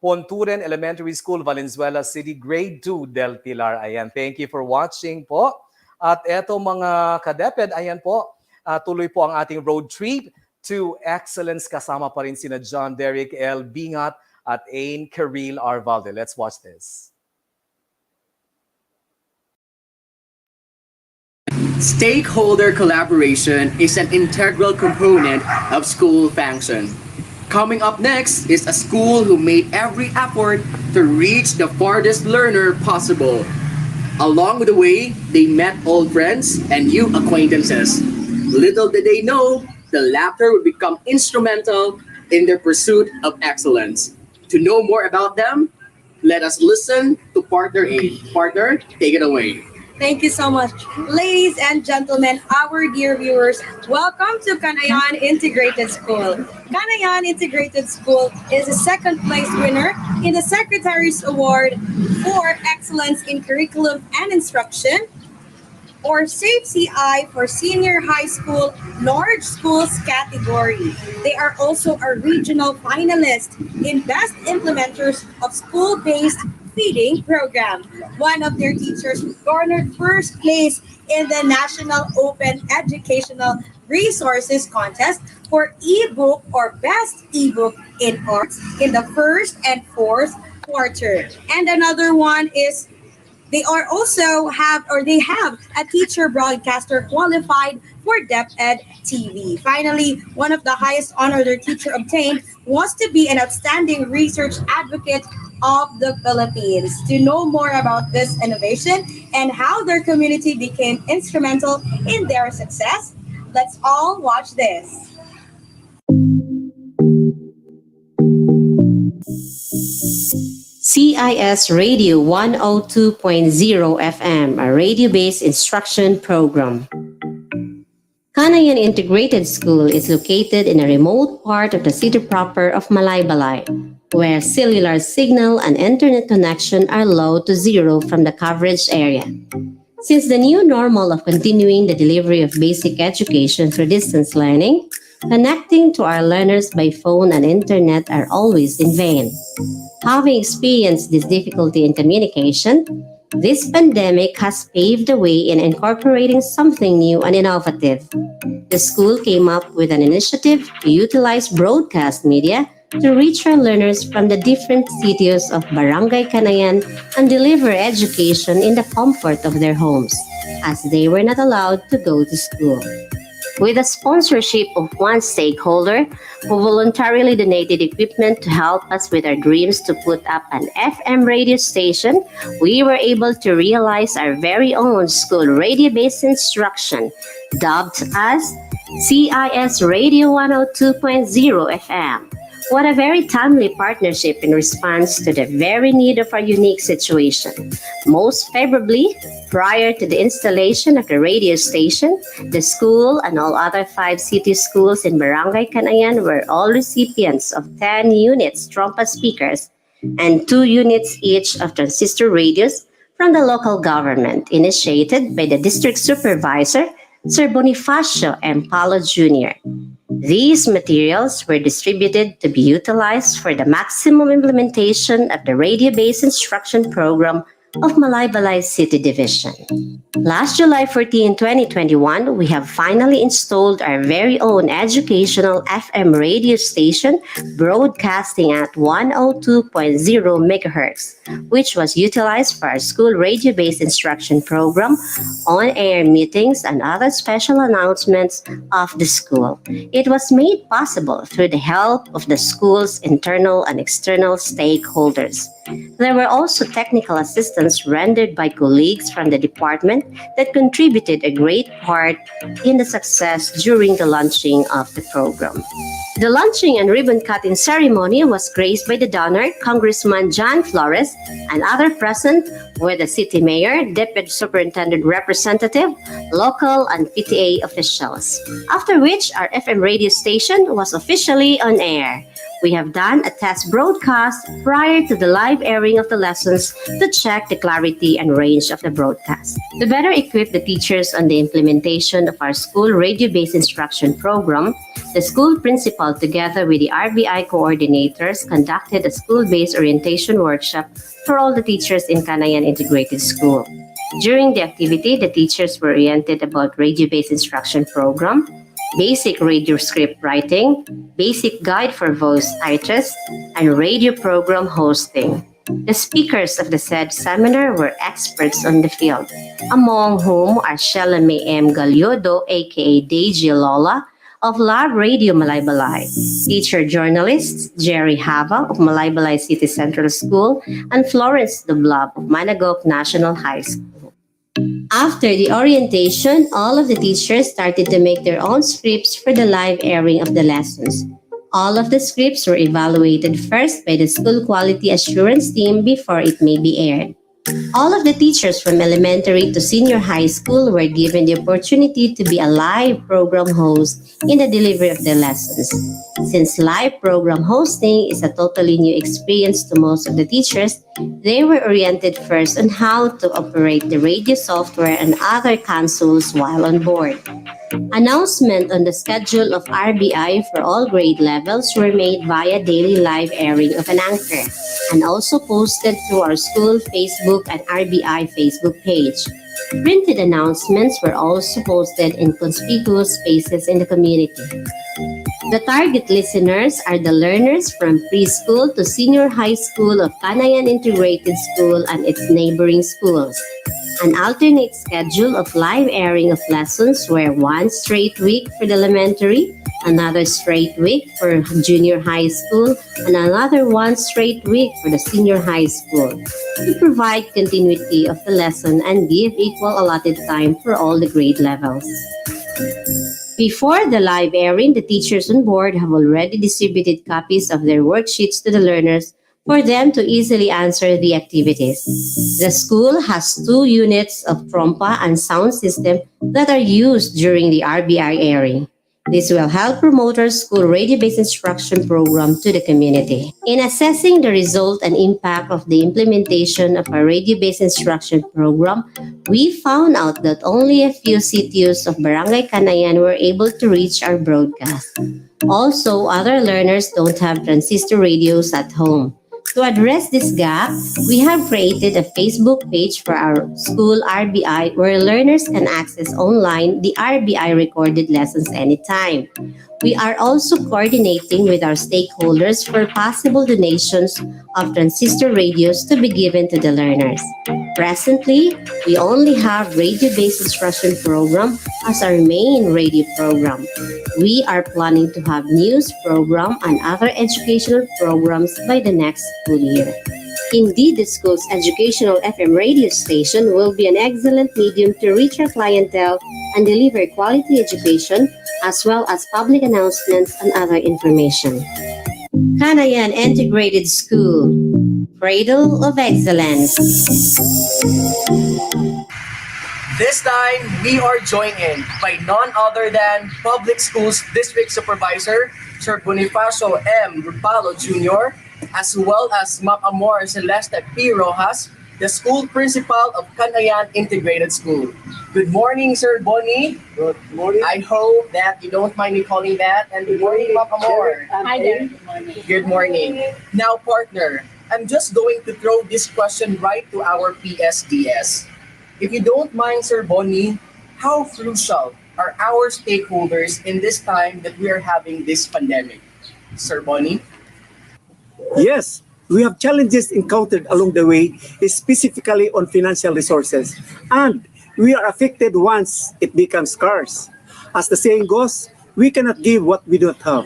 Ponturen Elementary School, Valenzuela City, Grade 2, Del Pilar. Ayan. Thank you for watching po. At eto mga ka-DepEd, ayan po. Tuloy po ang ating road trip to excellence. Kasama pa rin sina John Derrick L. Bingat at Ain Karil Arvalde. Let's watch this. Stakeholder collaboration is an integral component of school function. Coming up next is a school who made every effort to reach the farthest learner possible. Along the way, they met old friends and new acquaintances. Little did they know, the latter would become instrumental in their pursuit of excellence. To know more about them, let us listen to Partner A. Partner, take it away. Thank you so much. Ladies and gentlemen, our dear viewers, welcome to Canayan Integrated School. Canayan Integrated School is a second place winner in the Secretary's Award for Excellence in Curriculum and Instruction, or SAFE CI for Senior High School Large Schools category. They are also a regional finalist in Best Implementers of School-Based Feeding Program. One of their teachers garnered first place in the National Open Educational Resources Contest for ebook or best ebook in arts in the first and fourth quarter. And another one is they have a teacher broadcaster qualified for DepEd TV. Finally, one of the highest honor their teacher obtained was to be an outstanding research advocate of the Philippines. To know more about this innovation and how their community became instrumental in their success, let's all watch this. CIS Radio 102.0 FM, a radio-based instruction program. Canayan Integrated School is located in a remote part of the city proper of Malaybalay, where cellular signal and internet connection are low to zero from the coverage area. Since the new normal of continuing the delivery of basic education through distance learning, connecting to our learners by phone and internet are always in vain. Having experienced this difficulty in communication, this pandemic has paved the way in incorporating something new and innovative. The school came up with an initiative to utilize broadcast media to reach our learners from the different cities of Barangay Canayan and deliver education in the comfort of their homes, as they were not allowed to go to school. With the sponsorship of one stakeholder who voluntarily donated equipment to help us with our dreams to put up an FM radio station, we were able to realize our very own school radio-based instruction, dubbed as CIS Radio 102.0 FM. What a very timely partnership in response to the very need of our unique situation. Most favorably, prior to the installation of the radio station, the school and all other 5 city schools in Barangay Canayan were all recipients of 10 units trompa speakers and 2 units each of transistor radios from the local government, initiated by the district supervisor, Sir Bonifacio M. Palo Jr. These materials were distributed to be utilized for the maximum implementation of the radio-based instruction program of Malaybalay City Division. Last July 14, 2021, we have finally installed our very own educational FM radio station broadcasting at 102.0 megahertz, which was utilized for our school radio-based instruction program, on-air meetings, and other special announcements of the school. It was made possible through the help of the school's internal and external stakeholders. There were also technical assistance rendered by colleagues from the department that contributed a great part in the success during the launching of the program. The launching and ribbon cutting ceremony was graced by the donor, Congressman John Flores, and other present were the City Mayor, DepEd Superintendent Representative, local and PTA officials. After which, our FM radio station was officially on air. We have done a test broadcast prior to the live airing of the lessons to check the clarity and range of the broadcast. To better equip the teachers on the implementation of our school radio-based instruction program, the school principal together with the RBI coordinators conducted a school-based orientation workshop for all the teachers in Canayan Integrated School. During the activity, the teachers were oriented about radio-based instruction program, basic radio script writing, basic guide for voice ITRES, and radio program hosting. The speakers of the said seminar were experts on the field, among whom are Shelame M. Galyodo, aka Deji Lola, of Lab Radio Malaybalay, teacher journalists Jerry Hava of Malaybalay City Central School, and Florence Dublab of Managok National High School. After the orientation, all of the teachers started to make their own scripts for the live airing of the lessons. All of the scripts were evaluated first by the school quality assurance team before it may be aired. All of the teachers from elementary to senior high school were given the opportunity to be a live program host in the delivery of their lessons. Since live program hosting is a totally new experience to most of the teachers, they were oriented first on how to operate the radio software and other consoles while on board. Announcement on the schedule of RBI for all grade levels were made via daily live airing of an anchor and also posted through our school Facebook and RBI Facebook page. Printed announcements were also posted in conspicuous spaces in the community. The target listeners are the learners from preschool to senior high school of Canayan Integrated School and its neighboring schools. An alternate schedule of live airing of lessons were one straight week for the elementary, another straight week for junior high school, and another one straight week for the senior high school to provide continuity of the lesson and give equal allotted time for all the grade levels. Before the live airing, the teachers on board have already distributed copies of their worksheets to the learners for them to easily answer the activities. The school has 2 units of trompa and sound system that are used during the RBI airing. This will help promote our school radio-based instruction program to the community. In assessing the result and impact of the implementation of our radio-based instruction program, we found out that only a few CTUs of Barangay Canayan were able to reach our broadcast. Also, other learners don't have transistor radios at home. To address this gap, we have created a Facebook page for our school RBI where learners can access online the RBI recorded lessons anytime. We are also coordinating with our stakeholders for possible donations of transistor radios to be given to the learners. Presently, we only have radio-based instruction program as our main radio program. We are planning to have news program and other educational programs by the next school year. Indeed, the school's educational FM radio station will be an excellent medium to reach our clientele and deliver quality education as well as public announcements and other information. Canayan Integrated School, Cradle of Excellence. This time, we are joined in by none other than Public Schools District Supervisor, Sir Bonifacio M. Rupalo Jr., as well as Ma'am Amor Celeste P. Rojas, the school principal of Canayan Integrated School. Good morning, Sir Bonnie. Good morning. I hope that you don't mind me calling that. And good morning, Ma'am Amor. Hi there. Good morning. Good morning. Now, partner, I'm just going to throw this question right to our PSDS. If you don't mind, Sir Bonnie, how crucial are our stakeholders in this time that we are having this pandemic? Sir Bonnie? Yes, we have challenges encountered along the way, specifically on financial resources, and we are affected once it becomes scarce. As the saying goes, we cannot give what we don't have.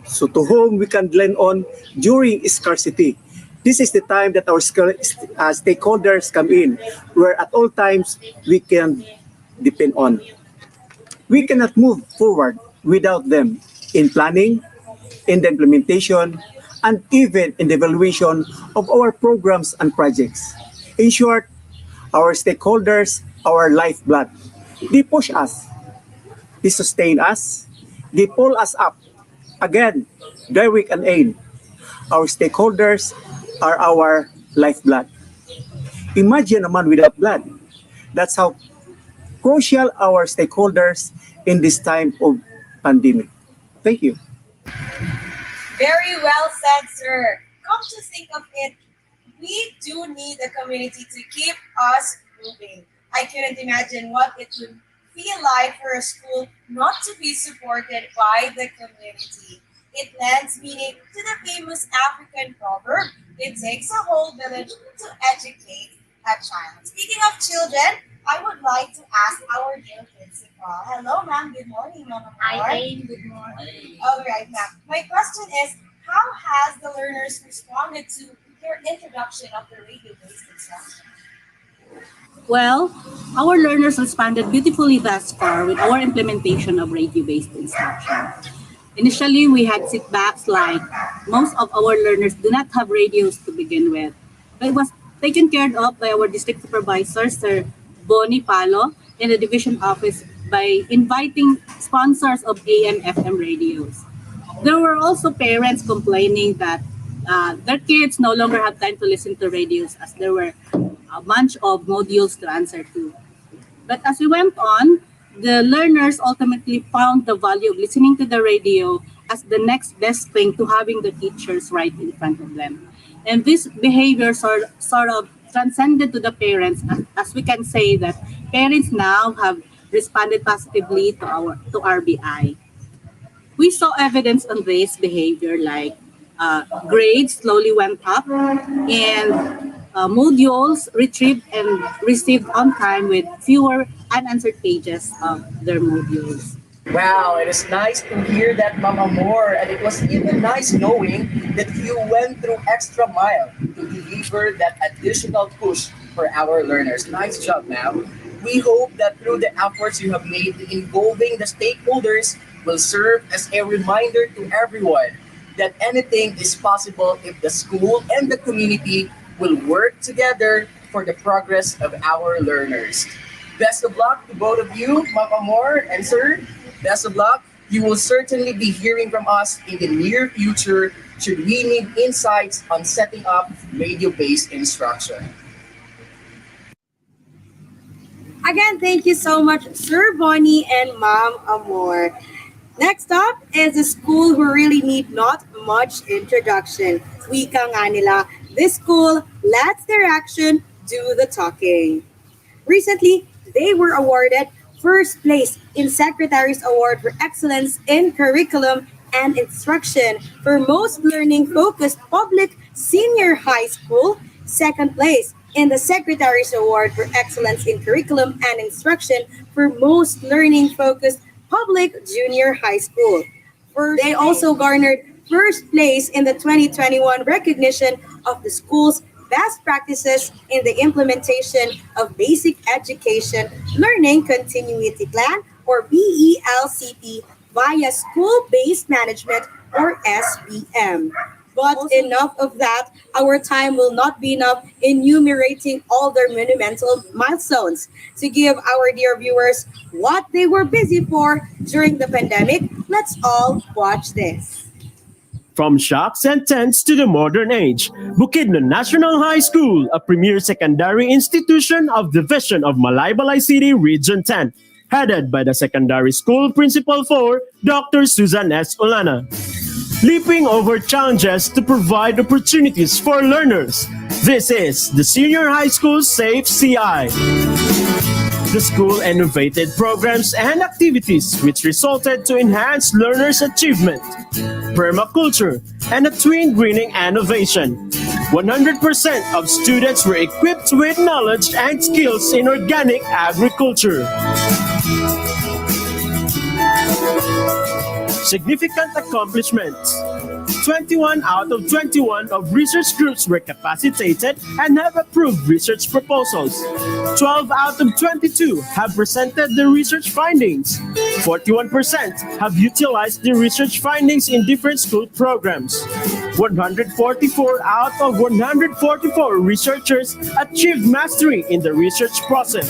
So to whom we can lend on during scarcity. This is the time that our stakeholders come in, where at all times we can depend on. We cannot move forward without them in planning, in the implementation, and even in the evaluation of our programs and projects. In short, our stakeholders, our lifeblood. They push us, they sustain us, they pull us up. Again, Derwick and Ain, our stakeholders are our lifeblood. Imagine a man without blood. That's how crucial our stakeholders in this time of pandemic. Thank you. Very well said, sir. Come to think of it, we do need the community to keep us moving. I couldn't imagine what it would feel like for a school not to be supported by the community. It lends meaning to the famous African proverb, it takes a whole village to educate a child. Speaking of children, I would like to ask our dear principal. Hello, ma'am. Good morning, Mama. Hi, Jane. Good morning. All right, ma'am. My question is, how has the learners responded to your introduction of the radio-based instruction? Well, our learners responded beautifully thus far with our implementation of radio-based instruction. Initially, we had setbacks like most of our learners do not have radios to begin with. But it was taken care of by our district supervisor, Sir Bonnie Palo, in the division office by inviting sponsors of AM/FM radios. There were also parents complaining that their kids no longer have time to listen to radios as there were a bunch of modules to answer to. But as we went on, the learners ultimately found the value of listening to the radio as the next best thing to having the teachers right in front of them. And this behavior sort of transcended to the parents, as we can say that parents now have responded positively to RBI. We saw evidence on this behavior like grades slowly went up and modules retrieved and received on time with fewer unanswered pages of their modules. Wow, it is nice to hear that, Mama Moore, and it was even nice knowing that you went through extra mile to deliver that additional push for our learners. Nice job, ma'am. We hope that through the efforts you have made involving the stakeholders will serve as a reminder to everyone that anything is possible if the school and the community will work together for the progress of our learners. Best of luck to both of you, Mama Moore and sir. Best of luck. You will certainly be hearing from us in the near future should we need insights on setting up radio-based instruction. Again, thank you so much, Sir Bonnie and Ma'am Amor. Next up is a school who really need not much introduction. Wika nga nila, this school lets their action do the talking. Recently, they were awarded first place in Secretary's Award for Excellence in Curriculum and Instruction for most learning-focused public senior high school, second place in the Secretary's Award for Excellence in Curriculum and Instruction for most learning-focused public junior high school. They also garnered first place in the 2021 recognition of the school's best practices in the implementation of basic education learning continuity plan, or BELCP, via school-based management, or SBM. But enough of that, our time will not be enough enumerating all their monumental milestones. To give our dear viewers what they were busy for during the pandemic, let's all watch this. From shocks and tents to the modern age, Bukidnon National High School, a premier secondary institution of Division of Malaybalay City, Region 10, headed by the secondary school principal for Dr. Susan S. Olana. Leaping over challenges to provide opportunities for learners, this is the Senior High School Safe CI. The school innovated programs and activities which resulted to enhance learners' achievement, permaculture, and a twin greening innovation. 100% of students were equipped with knowledge and skills in organic agriculture. Significant accomplishments. 21 out of 21 of research groups were capacitated and have approved research proposals. 12 out of 22 have presented their research findings. 41% have utilized the research findings in different school programs. 144 out of 144 researchers achieved mastery in the research process.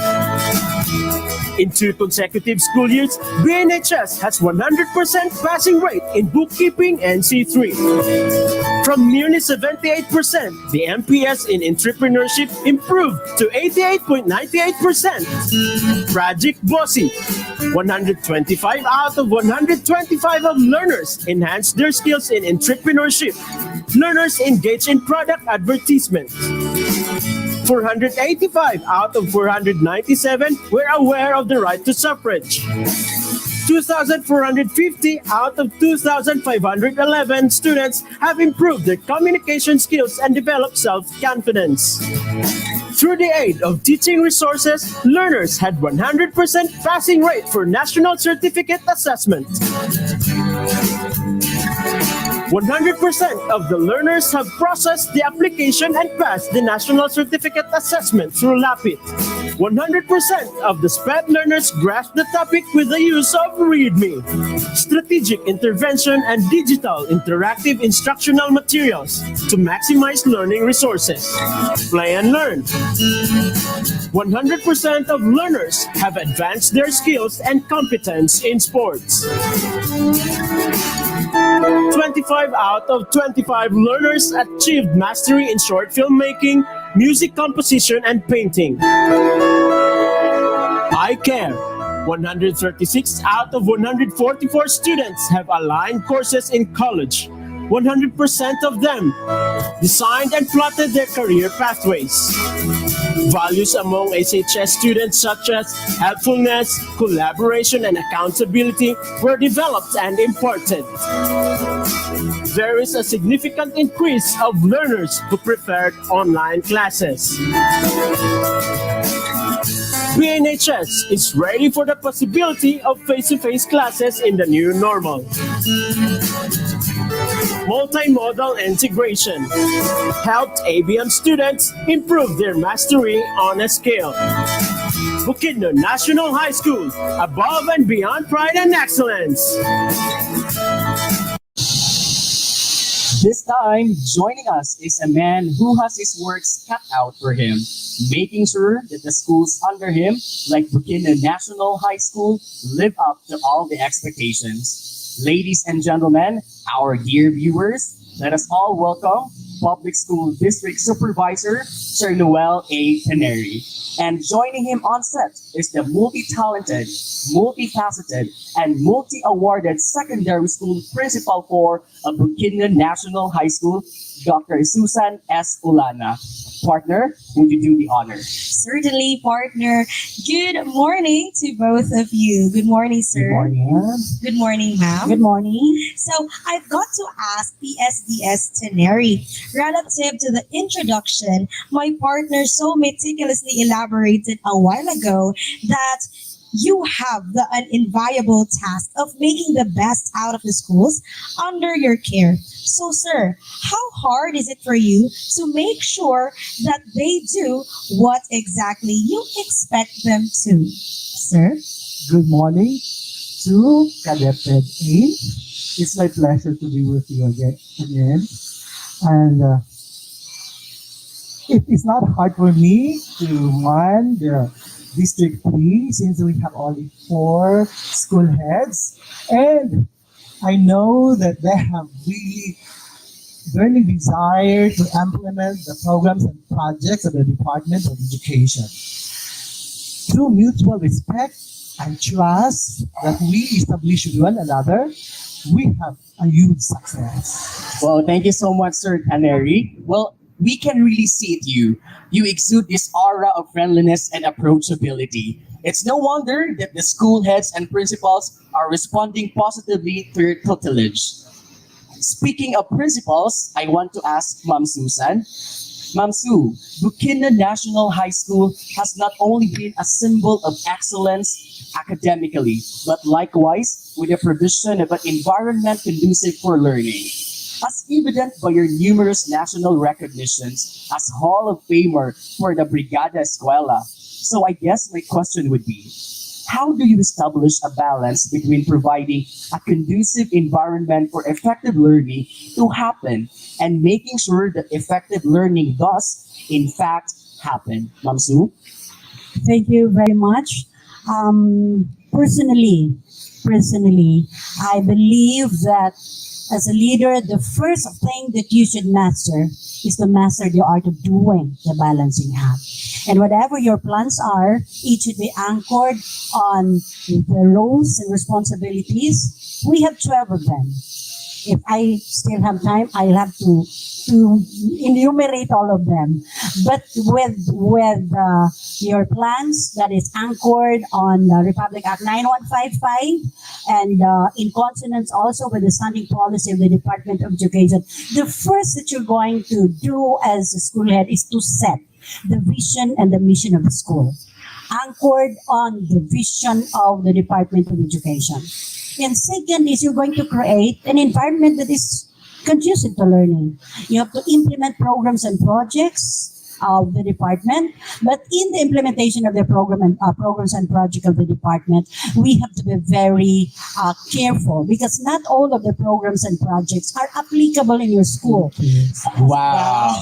In 2 consecutive school years, BNHS has 100% passing rate in bookkeeping and C3. From nearly 78%, the MPS in entrepreneurship improved to 88.98%. Project Bossy, 125 out of 125 of learners enhanced their skills in entrepreneurship. Learners engaged in product advertisement. 485 out of 497 were aware of the right to suffrage. 2,450 out of 2,511 students have improved their communication skills and developed self-confidence. Through the aid of teaching resources, learners had 100% passing rate for national certificate assessment. 100% of the learners have processed the application and passed the National Certificate Assessment through LAPIT. 100% of the SPED learners grasped the topic with the use of README, strategic intervention, and digital interactive instructional materials to maximize learning resources. Play and learn. 100% of learners have advanced their skills and competence in sports. 25 out of 25 learners achieved mastery in short film making, music composition, and painting. I Care. 136 out of 144 students have aligned courses in college. 100% of them designed and plotted their career pathways. Values among SHS students such as helpfulness, collaboration, and accountability were developed and imparted. There is a significant increase of learners who preferred online classes. BNHS is ready for the possibility of face-to-face classes in the new normal. Multimodal integration helped ABM students improve their mastery on a scale. Bukidnon National High School, above and beyond pride and excellence. This time, joining us is a man who has his works cut out for him, making sure that the schools under him, like Bukidnon National High School, live up to all the expectations. Ladies and gentlemen, our dear viewers, let us all welcome Public School District Supervisor Sir Noel A. Canary. And joining him on set is the multi-talented, multifaceted, and multi-awarded secondary school principal for Bukidnon National High School, Dr. Susan S. Ulana. Partner, would you do the honor? Certainly, partner. Good morning to both of you. Good morning, sir. Good morning. Good morning, ma'am. Good morning. So I've got to ask PSDS Teneri, relative to the introduction, my partner so meticulously elaborated a while ago that you have the uninviable task of making the best out of the schools under your care. So, sir, how hard is it for you to make sure that they do what exactly you expect them to, sir? Good morning to DepEd. It's my pleasure to be with you again. And it is not hard for me to run the District 3 since we have only 4 school heads. And I know that they have really burning desire to implement the programs and projects of the Department of Education. Through mutual respect and trust that we establish with one another, we have a huge success. Well, thank you so much, Sir Canary. Well, we can really see it you. You exude this aura of friendliness and approachability. It's no wonder that the school heads and principals are responding positively to your tutelage. Speaking of principals, I want to ask Ma'am Susan. Ma'am Sue, Bukidnon National High School has not only been a symbol of excellence academically, but likewise with the provision of an environment conducive for learning. As evident by your numerous national recognitions as Hall of Famer for the Brigada Escuela. So I guess my question would be, how do you establish a balance between providing a conducive environment for effective learning to happen and making sure that effective learning does, in fact, happen? Ma'am Sue? Thank you very much. Personally, I believe that as a leader, the first thing that you should master is to master the art of doing the balancing act. And whatever your plans are, it should be anchored on the roles and responsibilities. We have 12 of them. If I still have time, I'll have to enumerate all of them. But with your plans that is anchored on Republic Act 9155 and in consonance also with the standing policy of the Department of Education, the first that you're going to do as a school head is to set the vision and the mission of the school, anchored on the vision of the Department of Education. And second is you're going to create an environment that is conducive to learning. You have to implement programs and projects of the department, but in the implementation of the programs and projects of the department, we have to be very careful because not all of the programs and projects are applicable in your school. Wow.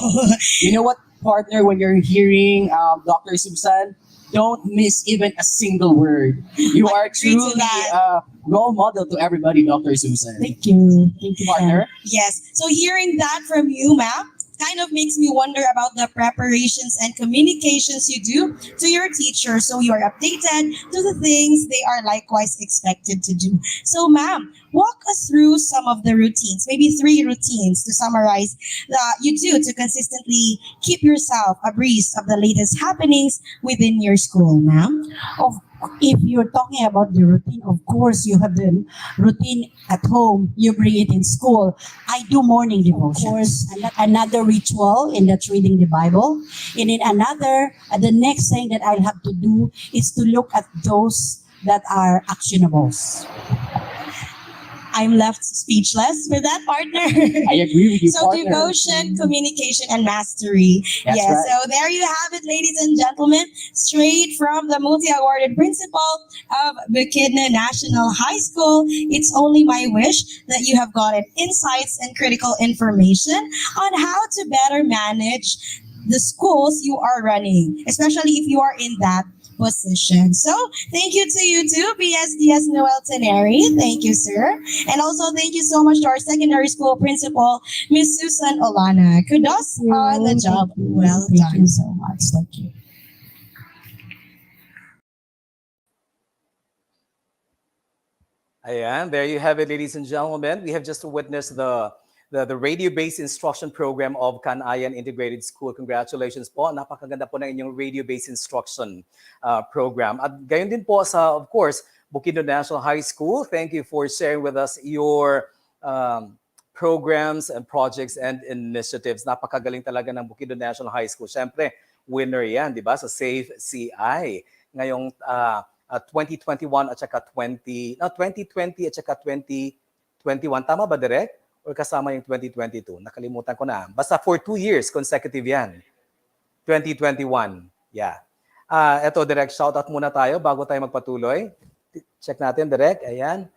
You know what, partner, when you're hearing Dr. Susan, don't miss even a single word. You are truly a role model to everybody, Dr. Susan. Thank you. Thank you, partner. Yes. So hearing that from you, ma'am, kind of makes me wonder about the preparations and communications you do to your teachers so you are updated to the things they are likewise expected to do. So ma'am, walk us through some of the routines, maybe 3 routines to summarize that you do to consistently keep yourself abreast of the latest happenings within your school, ma'am. If you're talking about the routine, of course, you have the routine at home. You bring it in school. I do morning devotions. Of course, another ritual, and that's reading the Bible. And then the next thing that I'll have to do is to look at those that are actionables. I'm left speechless with that, partner. I agree with you, So partner. devotion, communication, and mastery. That's Yeah, right. so there you have it, ladies and gentlemen, straight from the multi-awarded principal of BigaTEN National High School. It's only my wish that you have gotten insights and critical information on how to better manage the schools you are running, especially if you are in that position. So thank you to you too, BSDS Noel Teneri. Thank you, sir. And also thank you so much to our secondary school principal, Miss Susan Olana. Kudos on the job. Well done. Thank you so much. Thank you. Ayan, there you have it, ladies and gentlemen. We have just witnessed the radio-based instruction program of Canayan Integrated School. Congratulations po. Napakaganda po ng inyong radio-based instruction program. At gayon din po sa, of course, Bukidnon National High School. Thank you for sharing with us your programs and projects and initiatives. Napakagaling talaga ng Bukidnon National High School. Siyempre, winner yan, di ba? Sa Safe CI. Ngayong 2021 at saka 2020 at saka 2021. Tama ba, Direk? Or kasama yung 2022? Nakalimutan ko na. Basta for 2 years, consecutive yan. 2021. Yeah. Eto, Direk, shoutout muna tayo bago tayo magpatuloy. Check natin, Direk. Ayan.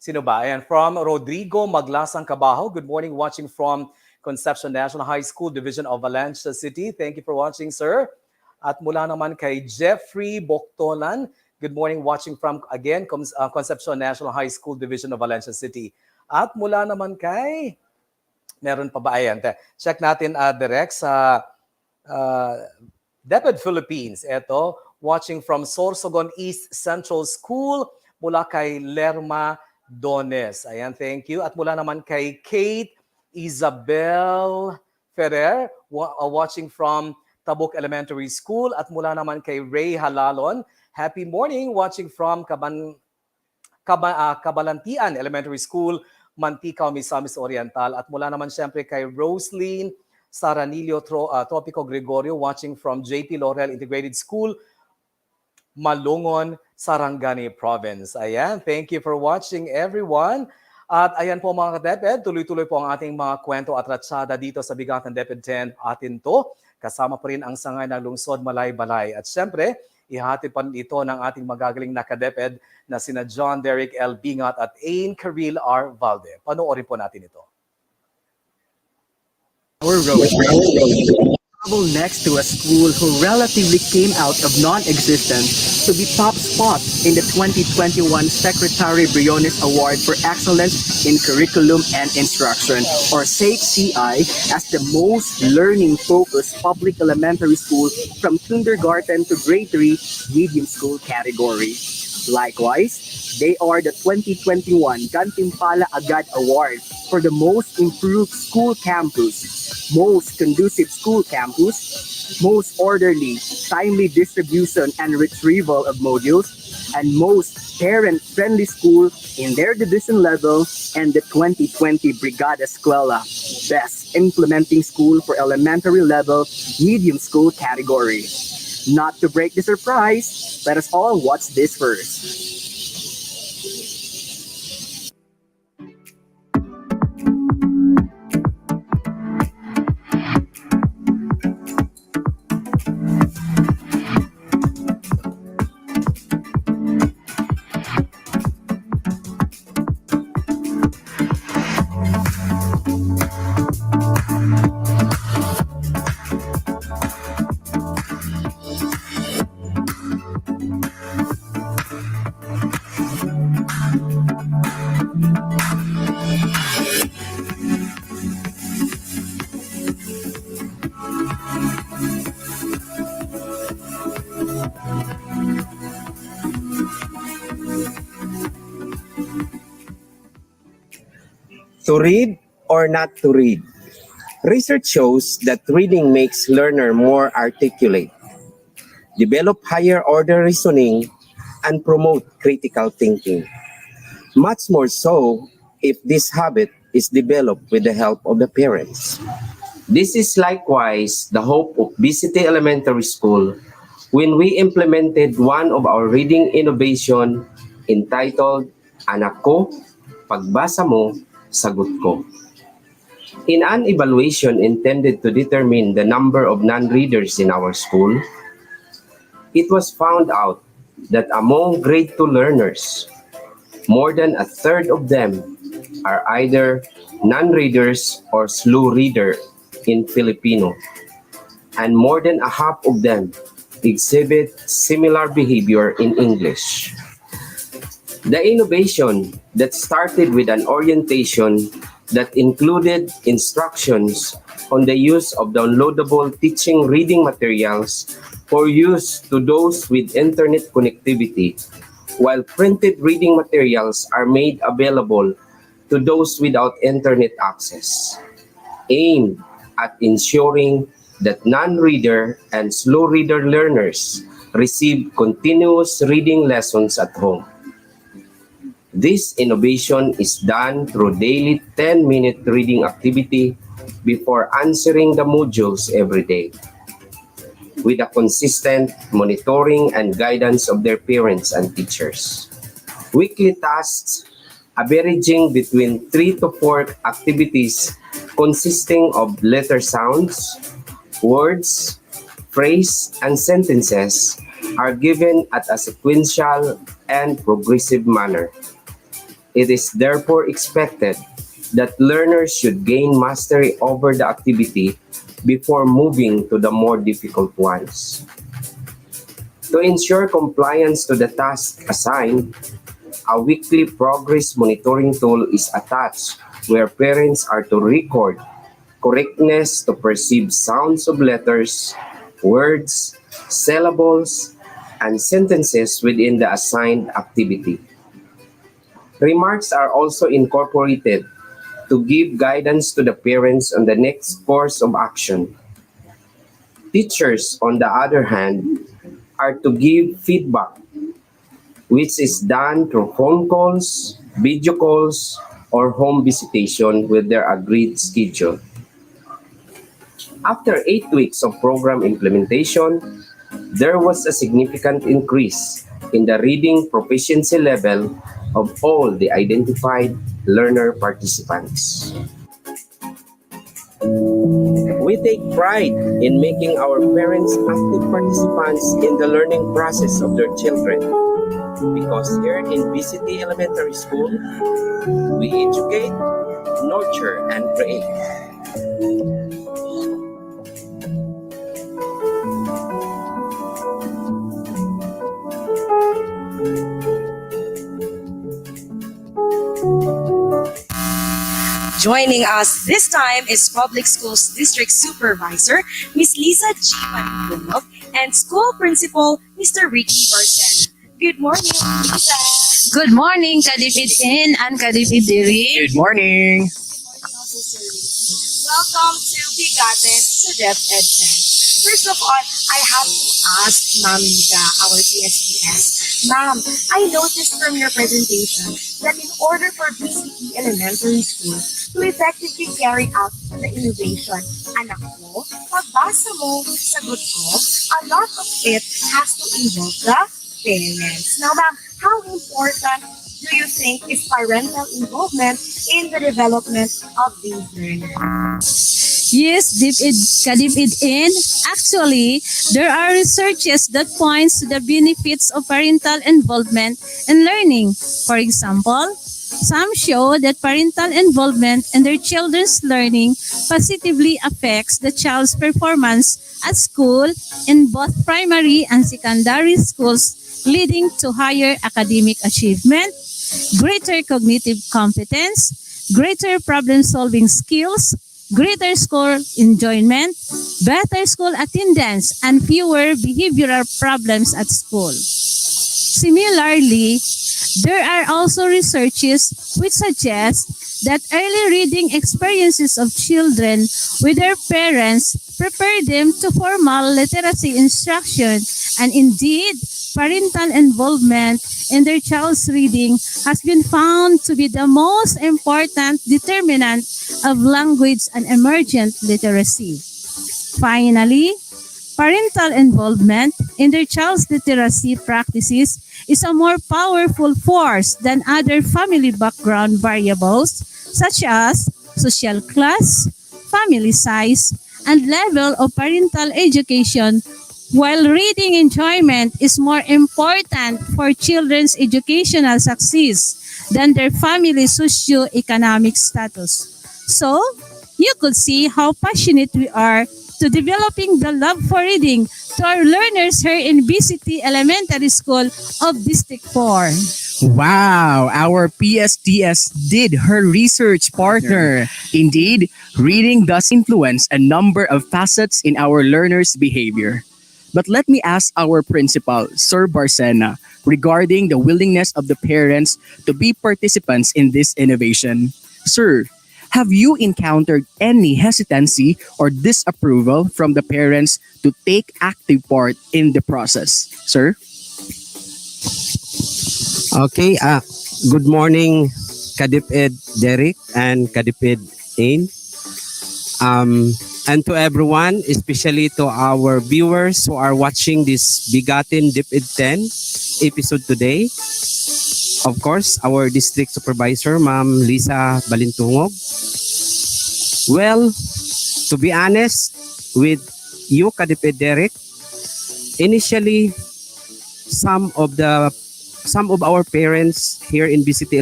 Sino ba? Ayan. From Rodrigo Maglasang Cabajo. Good morning, watching from Concepcion National High School, Division of Valencia City. Thank you for watching, sir. At mula naman kay Jeffrey Boctolan. Good morning, watching from, again, Concepcion National High School, Division of Valencia City. At mula naman kay, meron pa ba? Ayan, check natin direct sa DepEd Philippines. Ito, watching from Sorsogon East Central School, mula kay Lerma Dones. Ayan, thank you. At mula naman kay Kate Isabel Ferrer, watching from Tabuk Elementary School. At mula naman kay Ray Halalon, happy morning, watching from Kabalantian Elementary School, Manticaw, Misamis Oriental. At mula naman siyempre kay Roslyn Saranilio Tropico Gregorio, watching from JP Laurel Integrated School, Malungon, Sarangani Province. Ayan, thank you for watching, everyone. At ayan po mga ka-DepEd, tuloy-tuloy po ang ating mga kwento at ratsada dito sa BigaTEN DepEd 10 atin to. Kasama po rin ang sangay ng lungsod Malaybalay. At syempre, ihatid pa ito ng ating magagaling na ka-DepEd na sina John Derek L. Bingat at Ain Karil R. Valde. Panoorin po natin ito. Our road. Travel next to a school who relatively came out of non-existence to be top spot in the 2021 Secretary Briones Award for Excellence in Curriculum and Instruction, or SAFE CI, as the most learning-focused public elementary school from kindergarten to grade 3 medium school category. Likewise, they are the 2021 Gantimpala Agad Award for the most improved school campus, most conducive school campus, most orderly, timely distribution and retrieval of modules, and most parent-friendly school in their division level, and the 2020 Brigada Escuela, best implementing school for elementary level medium school category. Not to break the surprise, let us all watch this first. To read or not to read? Research shows that reading makes learner more articulate, develop higher order reasoning, and promote critical thinking. Much more so if this habit is developed with the help of the parents. This is likewise the hope of BigaTEN Elementary School when we implemented one of our reading innovation entitled Anak Ko, Pagbasa mo, sagot ko. In an evaluation intended to determine the number of non-readers in our school, it was found out that among grade 2 learners, more than a third of them are either non-readers or slow reader in Filipino, and more than a half of them exhibit similar behavior in English. The innovation that started with an orientation that included instructions on the use of downloadable teaching reading materials for use to those with internet connectivity, while printed reading materials are made available to those without internet access, aimed at ensuring that non-reader and slow reader learners receive continuous reading lessons at home. This innovation is done through daily 10-minute reading activity before answering the modules every day, with a consistent monitoring and guidance of their parents and teachers. Weekly tasks averaging between 3 to 4 activities consisting of letter sounds, words, phrase, and sentences are given at a sequential and progressive manner. It is therefore expected that learners should gain mastery over the activity before moving to the more difficult ones. To ensure compliance to the task assigned, a weekly progress monitoring tool is attached where parents are to record correctness to perceive sounds of letters, words, syllables, and sentences within the assigned activity. Remarks are also incorporated to give guidance to the parents on the next course of action. Teachers, on the other hand, are to give feedback, which is done through phone calls, video calls, or home visitation with their agreed schedule. After 8 weeks of program implementation, there was a significant increase in the reading proficiency level of all the identified learner participants. We take pride in making our parents active participants in the learning process of their children, because here in BigaTEN Elementary School, we educate, nurture, and create. Joining us this time is Public Schools District Supervisor, Ms. Lisa G. Manilunov, and School Principal, Mr. Ricky Barcena. Good morning, Lisa. Good morning, Kadipid-in and Kadipid-diri. Good morning. Welcome to BigaTEN DepEd. First of all, I have to ask Ma'am Lisa, our PSDS. Ma'am, I noticed from your presentation that in order for BigaTEN Elementary School to effectively carry out the innovation, anak mo, pagbasa mo, sagot ko, a lot of it has to involve the parents. Now, ma'am, how important do you think is parental involvement in the development of these learners? Yes, Kadipid-in. Actually, there are researches that points to the benefits of parental involvement in learning. For example, some show that parental involvement in their children's learning positively affects the child's performance at school in both primary and secondary schools, leading to higher academic achievement, greater cognitive competence, greater problem-solving skills, greater school enjoyment, better school attendance, and fewer behavioral problems at school. Similarly, there are also researches which suggest that early reading experiences of children with their parents prepare them to formal literacy instruction, and indeed, parental involvement in their child's reading has been found to be the most important determinant of language and emergent literacy. Finally, parental involvement in their child's literacy practices is a more powerful force than other family background variables such as social class, family size, and level of parental education, while reading enjoyment is more important for children's educational success than their family socio-economic status. So, you could see how passionate we are to developing the love for reading to our learners here in BCT Elementary School of District 4. Wow, our PSTS did her research, partner. Indeed, reading does influence a number of facets in our learners' behavior. But let me ask our principal, Sir Barcena, regarding the willingness of the parents to be participants in this innovation. Sir, have you encountered any hesitancy or disapproval from the parents to take active part in the process? Sir? Okay, good morning, DepEd Derek and DepEd Ain. And to everyone, especially to our viewers who are watching this BigaTEN DepEd 10 episode today. Of course, our district supervisor, Ma'am Lisa Balintungog. Well, to be honest with you, DepEd Derek, initially, some of our parents here in BCT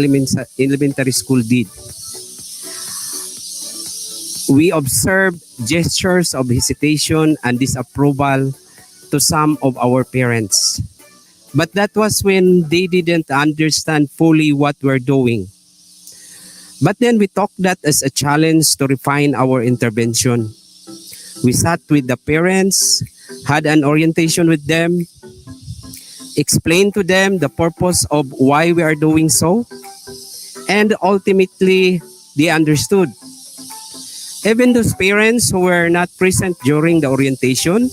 Elementary School did. We observed gestures of hesitation and disapproval to some of our parents. But that was when they didn't understand fully what we're doing. But then we took that as a challenge to refine our intervention. We sat with the parents, had an orientation with them, explained to them the purpose of why we are doing so, and ultimately they understood. Even those parents who were not present during the orientation,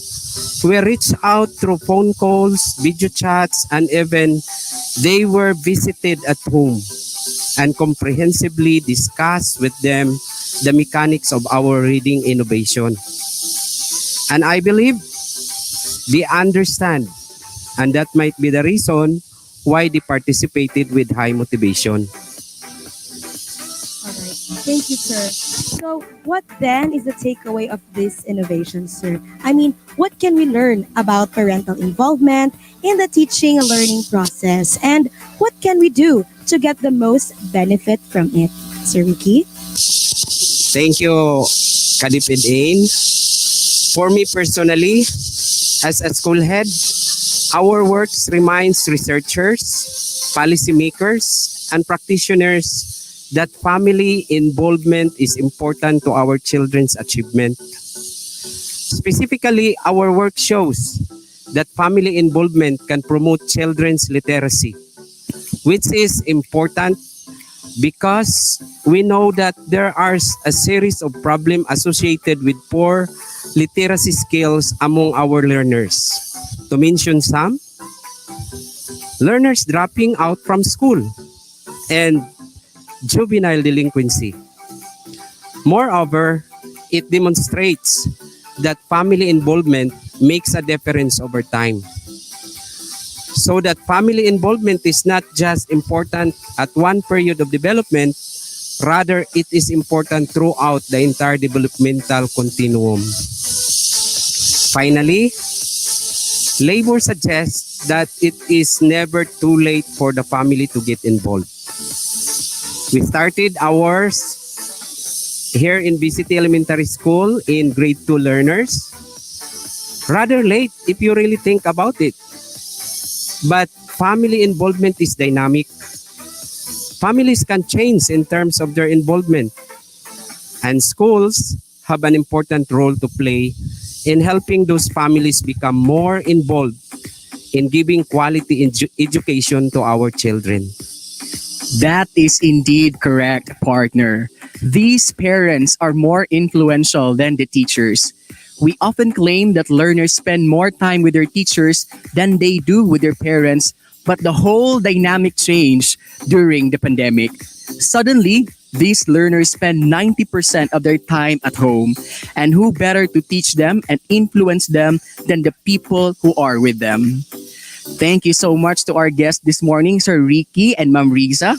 we reached out through phone calls, video chats, and even they were visited at home and comprehensively discussed with them the mechanics of our reading innovation. And I believe they understand, and that might be the reason why they participated with high motivation. Thank you, sir. So, what then is the takeaway of this innovation, sir? I mean, what can we learn about parental involvement in the teaching and learning process? And what can we do to get the most benefit from it? Sir Ricky? Thank you, DepEd Ain. For me personally, as a school head, our work reminds researchers, policymakers, and practitioners that family involvement is important to our children's achievement. Specifically, our work shows that family involvement can promote children's literacy, which is important because we know that there are a series of problems associated with poor literacy skills among our learners. To mention some, learners dropping out from school and juvenile delinquency. Moreover, it demonstrates that family involvement makes a difference over time. So that family involvement is not just important at one period of development, rather it is important throughout the entire developmental continuum. Finally, labor suggests that it is never too late for the family to get involved. We started ours here in BCT Elementary School in grade 2 learners. Rather late if you really think about it. But family involvement is dynamic. Families can change in terms of their involvement. And schools have an important role to play in helping those families become more involved in giving quality education to our children. That is indeed correct, partner. These parents are more influential than the teachers. We often claim that learners spend more time with their teachers than they do with their parents, but the whole dynamic changed during the pandemic. Suddenly, these learners spend 90% of their time at home, and who better to teach them and influence them than the people who are with them? Thank you so much to our guests this morning, Sir Ricky and Ma'am Riza.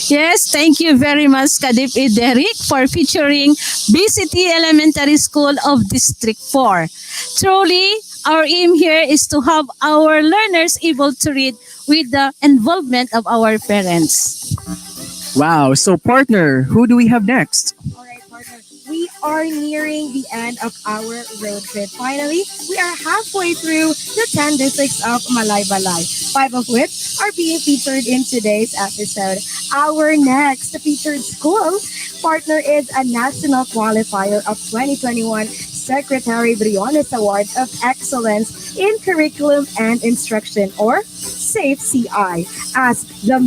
Yes, thank you very much, DepEd Derek, for featuring BCT Elementary School of District 4. Truly, our aim here is to have our learners able to read with the involvement of our parents. Wow, so partner, who do we have next? We are nearing the end of our road trip. Finally, we are halfway through the 10 districts of Malaybalay, 5 of which are being featured in today's episode. Our next featured school partner is a national qualifier of 2021 Secretary Briones Award of Excellence in Curriculum and Instruction, or SAFE CI, as the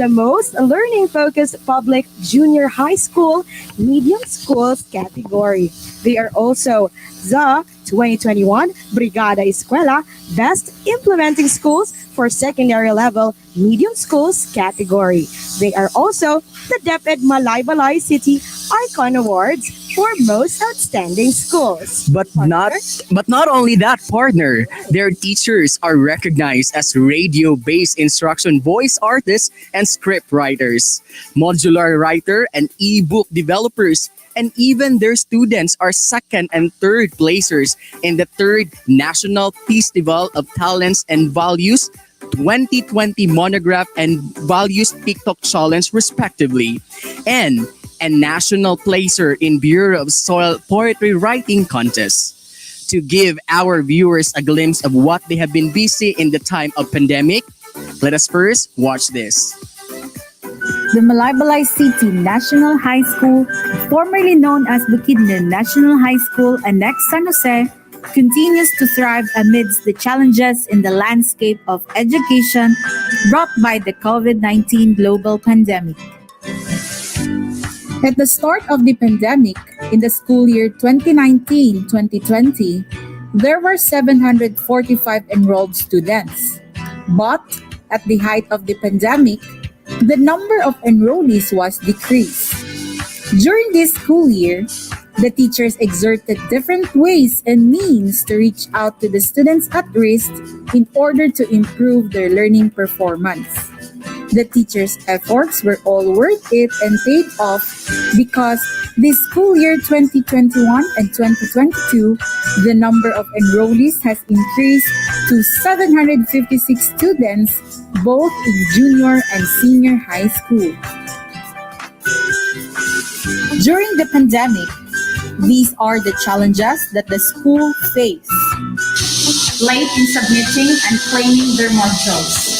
most learning-focused public junior high school medium schools category. They are also the 2021 Brigada Escuela Best Implementing Schools for Secondary Level Medium Schools category. They are also the DepEd Malaybalay City Icon Awards for Most Outstanding Schools. But not only that, partner, their teachers are recognized as radio-based instruction voice artists and script writers, modular writer and ebook developers, and even their students are second and third placers in the 3rd National Festival of Talents and Values 2020 Monograph and Values TikTok Challenge respectively, and a national placer in Bureau of Soil Poetry Writing Contest. To give our viewers a glimpse of what they have been busy in the time of pandemic, let us first watch this. The Malaybalay City National High School, formerly known as BigaTEN National High School Annex San Jose, continues to thrive amidst the challenges in the landscape of education brought by the COVID-19 global pandemic. At the start of the pandemic, in the school year 2019-2020, there were 745 enrolled students. But at the height of the pandemic, the number of enrollees was decreased. During this school year, the teachers exerted different ways and means to reach out to the students at risk in order to improve their learning performance. The teachers' efforts were all worth it and paid off because this school year 2021 and 2022, the number of enrollees has increased to 756 students, both in junior and senior high school. During the pandemic, these are the challenges that the school faced. Late in submitting and claiming their modules.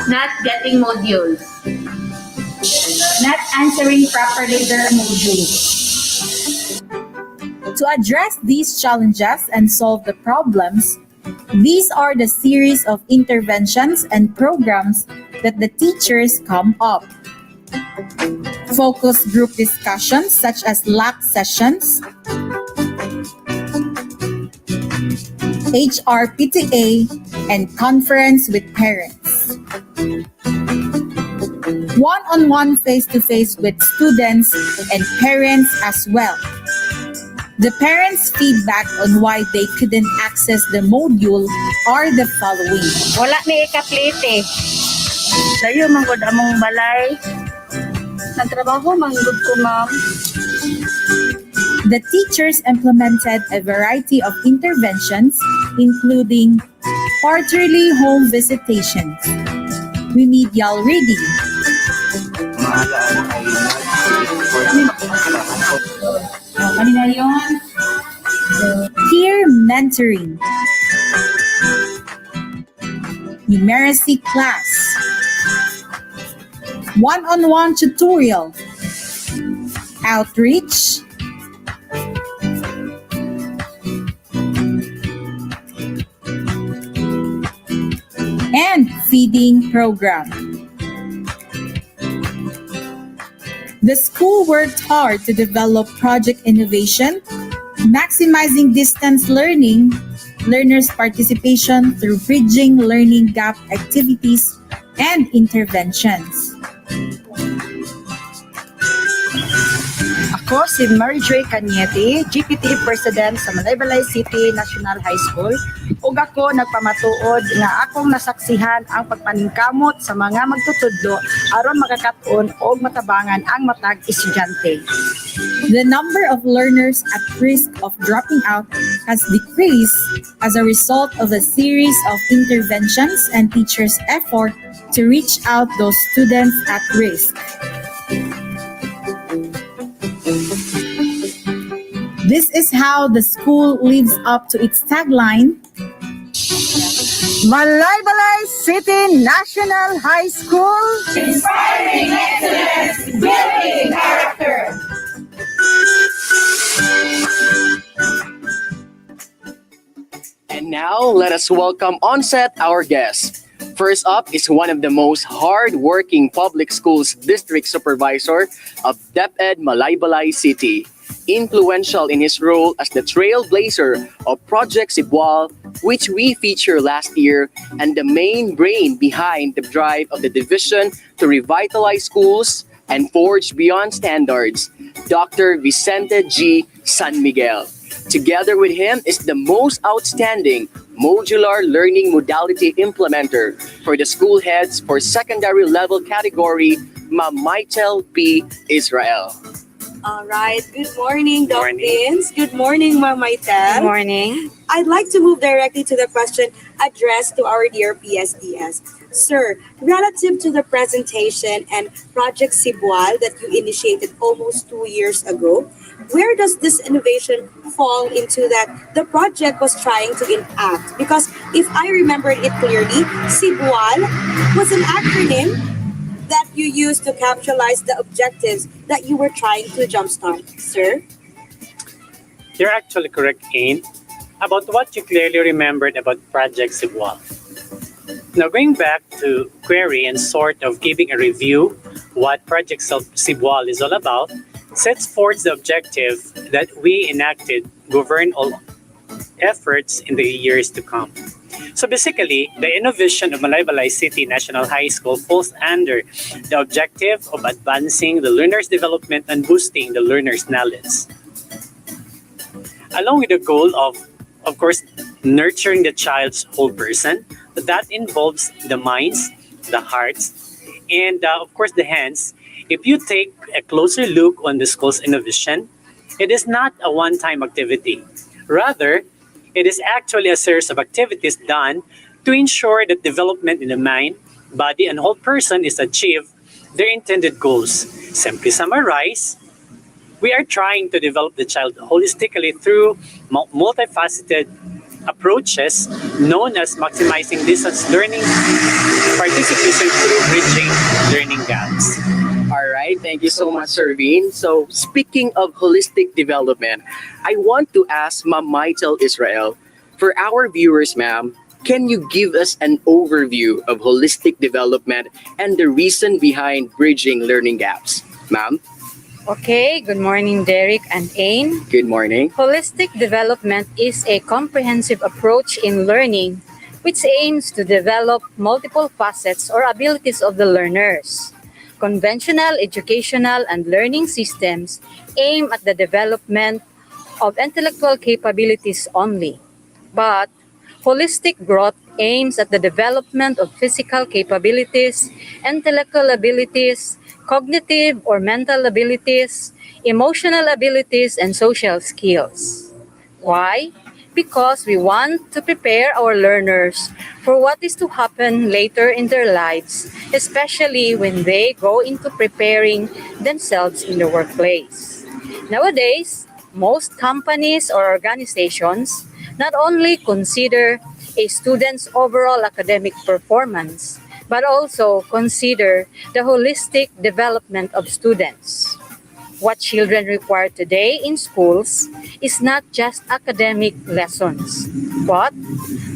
Not getting modules. Not answering properly their modules. To address these challenges and solve the problems, these are the series of interventions and programs that the teachers come up. Focus group discussions such as LAC sessions, HRPTA, and conference with parents. One-on-one face-to-face with students and parents as well. The parents' feedback on why they couldn't access the module are the following. Wala ni ikaplete. Sayo manggod among balay. Nagtrabaho manggod ko, ma'am. The teachers implemented a variety of interventions, including quarterly home visitations, remedial reading, peer mentoring, numeracy class, one-on-one tutorial, outreach, and feeding program. The school worked hard to develop project innovation, maximizing distance learning, learners' participation through bridging learning gap activities and interventions. Ako si Mary Joy Cañete, GPTE President sa Malaybalay City National High School. Ug ako nagpamatuod nga akong nasaksihan ang pagpaningkamot sa mga magtutudlo aron makakat-on og matabangan ang matag estudyante. The number of learners at risk of dropping out has decreased as a result of a series of interventions and teachers' effort to reach out those students at risk. This is how the school lives up to its tagline, Malaybalay City National High School, Inspiring excellence, building character. And now, let us welcome on set our guests. First up is one of the most hard-working public schools district supervisor of DepEd Malaybalay City. Influential in his role as the trailblazer of Project Cebual, which we featured last year, and the main brain behind the drive of the division to revitalize schools and forge beyond standards, Dr. Vicente G. San Miguel. Together with him is the most outstanding modular learning modality implementer for the school heads for secondary level category, Ma'am Maitel P. Israel. All right. Good morning, Doc Vince. Good morning, Ma'am Maitel. Good morning. I'd like to move directly to the question addressed to our dear PSDS. Sir, relative to the presentation and Project Cebual that you initiated almost 2 years ago, where does this innovation fall into that the project was trying to enact? Because if I remembered it clearly, Cebual was an acronym that you used to capitalize the objectives that you were trying to jumpstart, sir? You're actually correct, Ain, about what you clearly remembered about Project Cebual. Now, going back to query and sort of giving a review what Project Cebual is all about, sets forth the objective that we enacted govern all efforts in the years to come. So basically, the innovation of Malaybalay City National High School falls under the objective of advancing the learner's development and boosting the learner's knowledge. Along with the goal of course, nurturing the child's whole person, that involves the minds, the hearts, and of course the hands. If you take a closer look on the school's innovation, it is not a one-time activity. Rather, it is actually a series of activities done to ensure that development in the mind, body, and whole person is achieved their intended goals. Simply summarize, we are trying to develop the child holistically through multifaceted approaches known as maximizing distance learning participation through bridging learning gaps. All right, thank you so much, Sir Vin. So, speaking of holistic development, I want to ask Ma'am Maitel Israel, for our viewers, ma'am, can you give us an overview of holistic development and the reason behind bridging learning gaps? Ma'am? Okay, good morning, Derek and Ain. Good morning. Holistic development is a comprehensive approach in learning which aims to develop multiple facets or abilities of the learners. Conventional educational and learning systems aim at the development of intellectual capabilities only, but holistic growth aims at the development of physical capabilities, intellectual abilities, cognitive or mental abilities, emotional abilities, and social skills. Why? Because we want to prepare our learners for what is to happen later in their lives, especially when they go into preparing themselves in the workplace. Nowadays, most companies or organizations not only consider a student's overall academic performance, but also consider the holistic development of students. What children require today in schools is not just academic lessons, but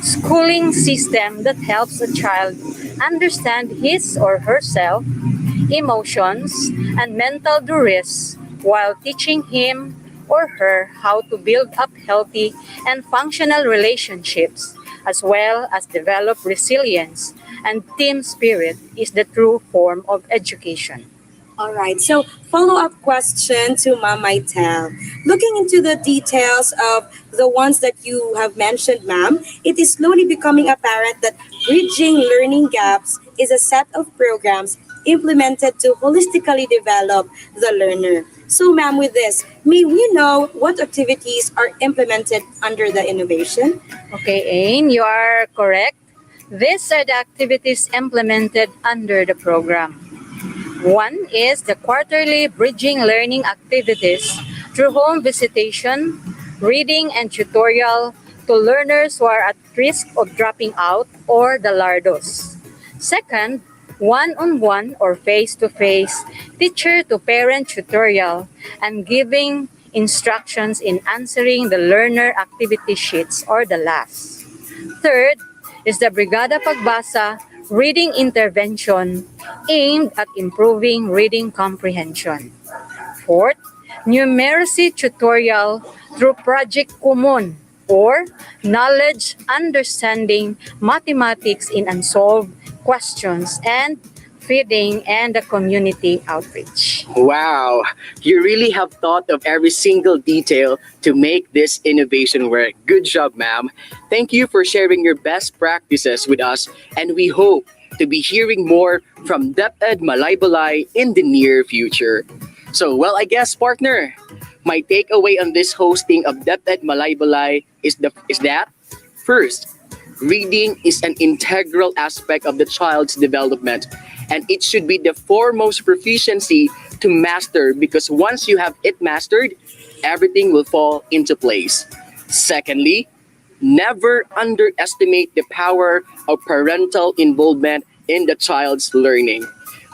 schooling system that helps a child understand his or herself, emotions, and mental duress while teaching him or her how to build up healthy and functional relationships, as well as develop resilience and team spirit is the true form of education. All right. So, follow-up question to Ma'am Maitel. Looking into the details of the ones that you have mentioned, ma'am, it is slowly becoming apparent that bridging learning gaps is a set of programs implemented to holistically develop the learner. So, ma'am, with this, may we know what activities are implemented under the innovation? Okay, Ain, you are correct. These are the activities implemented under the program. One is the quarterly bridging learning activities through home visitation, reading, and tutorial to learners who are at risk of dropping out or the LARDOS. Second, one-on-one or face-to-face teacher-to-parent tutorial and giving instructions in answering the learner activity sheets or the LAS. Third is the Brigada Pagbasa reading intervention aimed at improving reading comprehension. Fourth, numeracy tutorial through Project Kumon or knowledge understanding mathematics in unsolved questions and feeding and the community outreach. Wow, you really have thought of every single detail to make this innovation work. Good job, ma'am. Thank you for sharing your best practices with us, and we hope to be hearing more from DepEd Malaybalay in the near future. So, well, I guess, partner, my takeaway on this hosting of DepEd Malaybalay is that first, reading is an integral aspect of the child's development, and it should be the foremost proficiency to master because once you have it mastered, everything will fall into place. Secondly, never underestimate the power of parental involvement in the child's learning.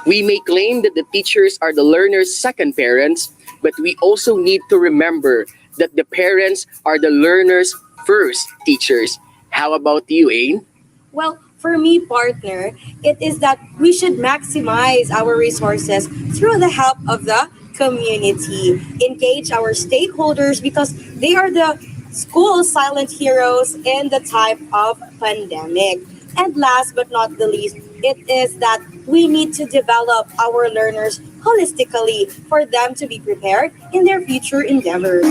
We may claim that the teachers are the learner's second parents, but we also need to remember that the parents are the learner's first teachers. How about you, Ain? Well, for me, partner, it is that we should maximize our resources through the help of the community, engage our stakeholders because they are the school silent heroes in the time of pandemic. And last but not the least, it is that we need to develop our learners holistically for them to be prepared in their future endeavors.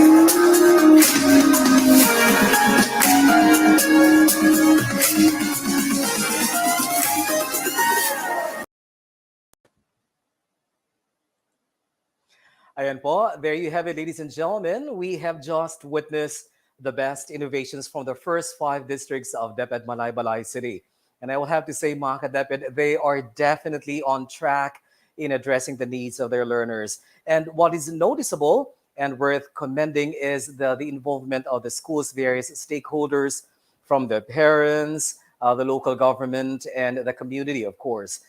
Ayan po, there you have it, ladies and gentlemen. We have just witnessed the best innovations from the first 5 districts of DepEd Malaybalay City. And I will have to say, mga ka-DepEd, they are definitely on track in addressing the needs of their learners. And what is noticeable and worth commending is the involvement of the school's various stakeholders, from the parents, the local government, and the community, of course.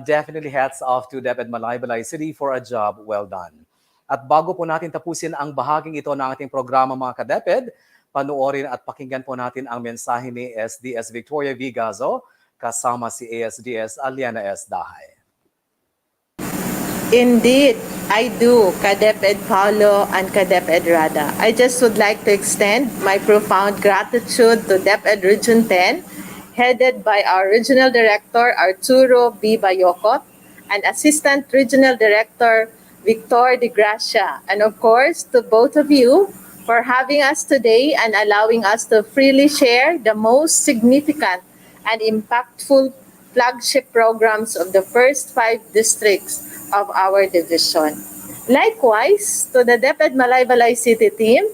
Definitely hats off to DepEd Malaybalay City for a job well done. At bago po natin tapusin ang bahaging ito ng ating programa, mga ka-DepEd, panoorin at pakinggan po natin ang mensahe ni SDS Victoria Vigazo kasama si ASDS Aliana S. Dahay. Indeed, I do, Ka-DepEd Paulo and Ka-DepEd Rada. I just would like to extend my profound gratitude to DepEd Region 10, headed by our Regional Director Arturo B. Bayocot, and Assistant Regional Director Victor De Gracia, and of course to both of you for having us today and allowing us to freely share the most significant and impactful flagship programs of the first 5 districts of our division. Likewise, to the DepEd Malaybalay City team,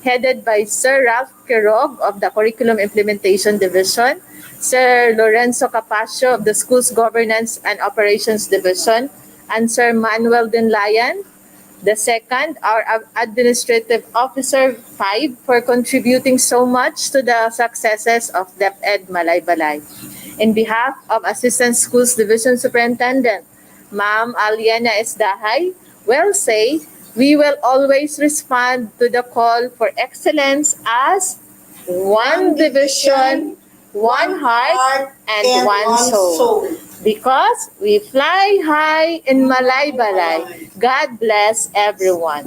headed by Sir Ralph Quirog of the Curriculum Implementation Division, Sir Lorenzo Capacio of the Schools Governance and Operations Division, and Sir Manuel Dinlayan, the second, our Administrative Officer 5, for contributing so much to the successes of DepEd Malaybalay. In behalf of Assistant Schools Division Superintendent, Ma'am Aliana S. Dahay, will say, we will always respond to the call for excellence as one division, one heart, and one soul. Because we fly high in Malaybalay. God bless everyone.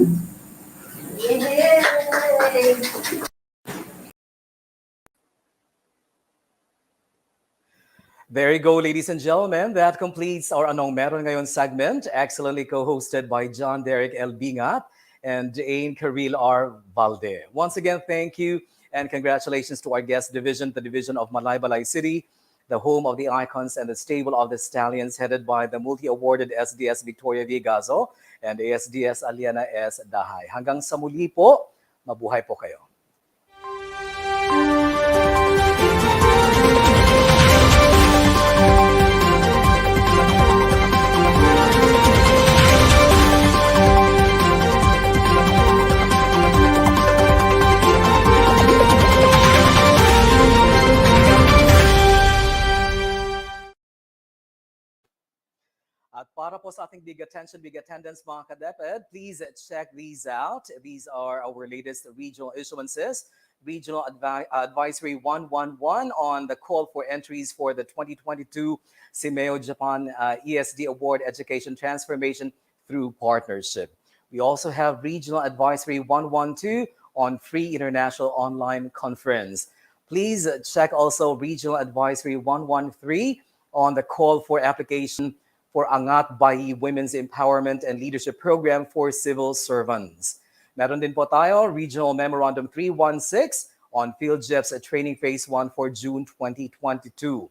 There you go, ladies and gentlemen. That completes our Anong Meron Ngayon segment, excellently co-hosted by John Derek L. Bingat and Jane Caril R. Valde. Once again, thank you and congratulations to our guest division, the division of Malaybalay City, the home of the icons and the stable of the stallions, headed by the multi-awarded SDS Victoria Vigazo and ASDS Aliana S. Dahay. Hanggang sa muli po, mabuhay po kayo. At para po sa ating big attention, big attendance mga ka-DepEd, please check these out. These are our latest regional issuances. Regional Advisory 111 on the call for entries for the 2022 Simeo Japan ESD Award Education Transformation through Partnership. We also have Regional Advisory 112 on Free International Online Conference. Please check also Regional Advisory 113 on the call for application for Angat Bayi Women's Empowerment and Leadership Program for Civil Servants. Meron din po tayo, Regional Memorandum 316 on PhilJEP's Training Phase 1 for June 2022.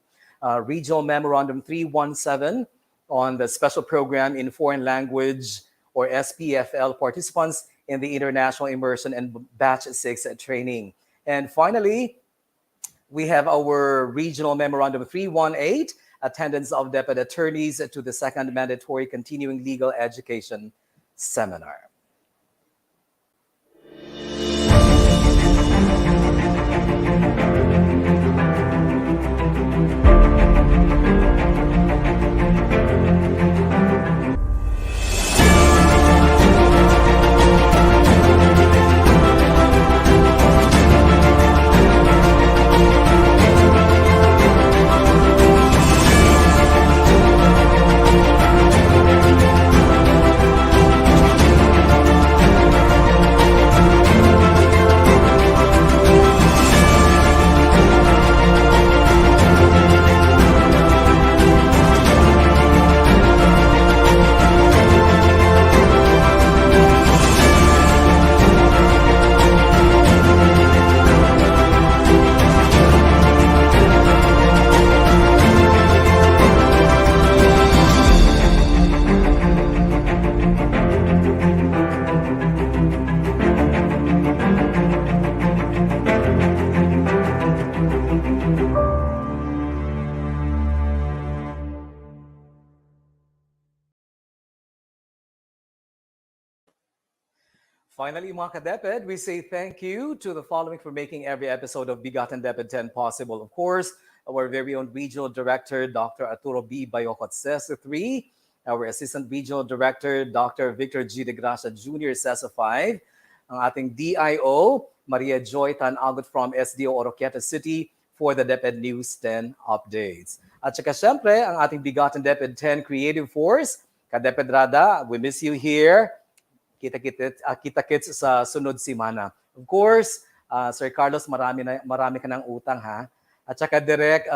Regional Memorandum 317 on the Special Program in Foreign Language or SPFL participants in the International Immersion and Batch 6 training. And finally, we have our Regional Memorandum 318, attendance of DepEd attorneys to the second mandatory continuing legal education seminar. Finally, mga ka-DepEd, we say thank you to the following for making every episode of BigaTEN DepEd 10 possible. Of course, our very own Regional Director, Dr. Arturo B. Bayocot CESA 3, our Assistant Regional Director, Dr. Victor G. De Gracia Jr. CESA 5, ang ating DIO, Maria Joy Tan-Agot from SDO Oroquieta City for the DepEd News 10 updates. At saka syempre, ang ating BigaTEN DepEd 10 Creative Force, ka-DepEd Rada, we miss you here. Kita-kits sa sunod simana. Of course, Sir Carlos, marami ka ng utang ha. At saka Direk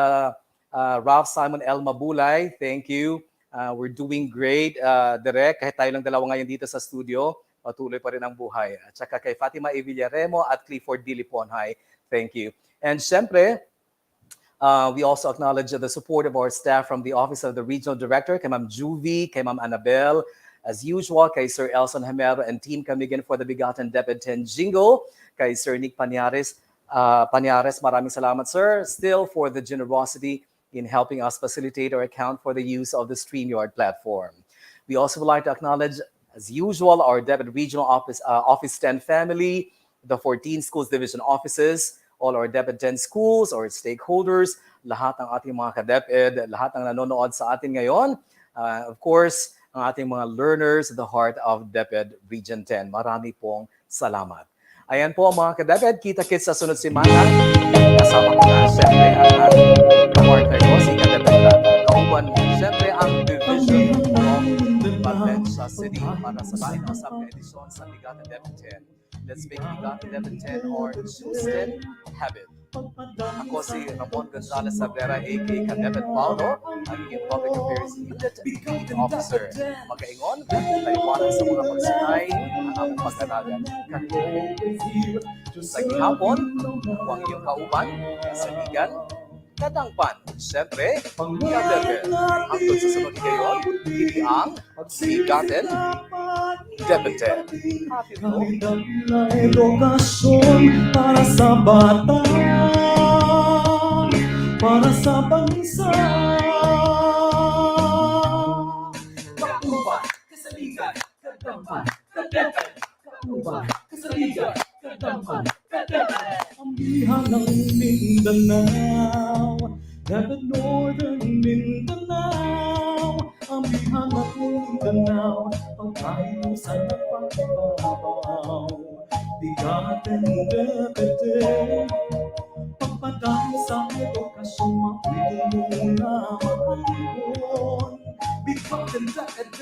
Ralph Simon L. Mabulay, thank you. We're doing great, Direk. Kahit tayo lang dalawa ngayon dito sa studio, patuloy pa rin ang buhay. At saka kay Fatima E. Villaremo at Clifford D. Liponhay, thank you. And syempre, we also acknowledge the support of our staff from the Office of the Regional Director, kay Ma'am Juvie, kay Ma'am Annabelle, as usual, kay Sir Elson Hamero and Team Kamigan for the BigaTEN DepEd 10 jingle, kay Sir Nick Paniares, maraming salamat, sir, still for the generosity in helping us facilitate or account for the use of the StreamYard platform. We also would like to acknowledge, as usual, our DepEd Regional Office 10 family, the 14 schools division offices, all our DepEd 10 schools, our stakeholders, lahat ng ating mga ka-DepEd, lahat ng nanonood sa atin ngayon. Of course, ang ating mga learners, the heart of DepEd Region 10. Marami pong salamat. Ayan po mga ka-DepEd, kita-kits sa sunod simana. Kasama ko na, syempre, ang ating partner ko, si ka-DepEd Rada. Kauban, syempre, ang Division of Valencia City para sa sinasap na edisyon sa BigaTEN DepEd 10. Let's make BigaTEN DepEd 10 our chosen habit. Ako si Ramon Gonzalez Sabrera, aka KaDepEd Paulo, ang inyong Public Affairs Unit Lead Officer. Magaingon, naiwanan sa mga pagsanay ang among pag-anagan. Sa gihapon, ang iyong kauban, sa ligan, kadangpan, siyempre, KaDepEd. Ang susunod ngayon, hindi ang BigaTEN DepEd. Edukasyon para sa bata, para sa bansa. Kauban, kasaligan, kadampan, KaDepEd. Kauban, kasaligan, kadampan, KaDepEd. Ambihan ng Mindanao, DepEd Northern Mindanao. Ambihan ng Mindanao, pagkayusan at pagbabaw. BigaTEN DepEd, pagpadami sa edukasyon, makikinig na makalikon. BigaTEN DepEd,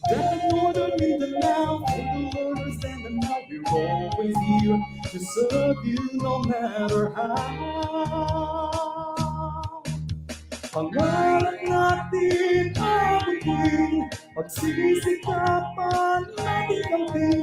DepEd Northern Mindanao, for the learners and the now, we're always here to serve you no matter how. Pangarap natin ang maging, pagsisikapan natin kaming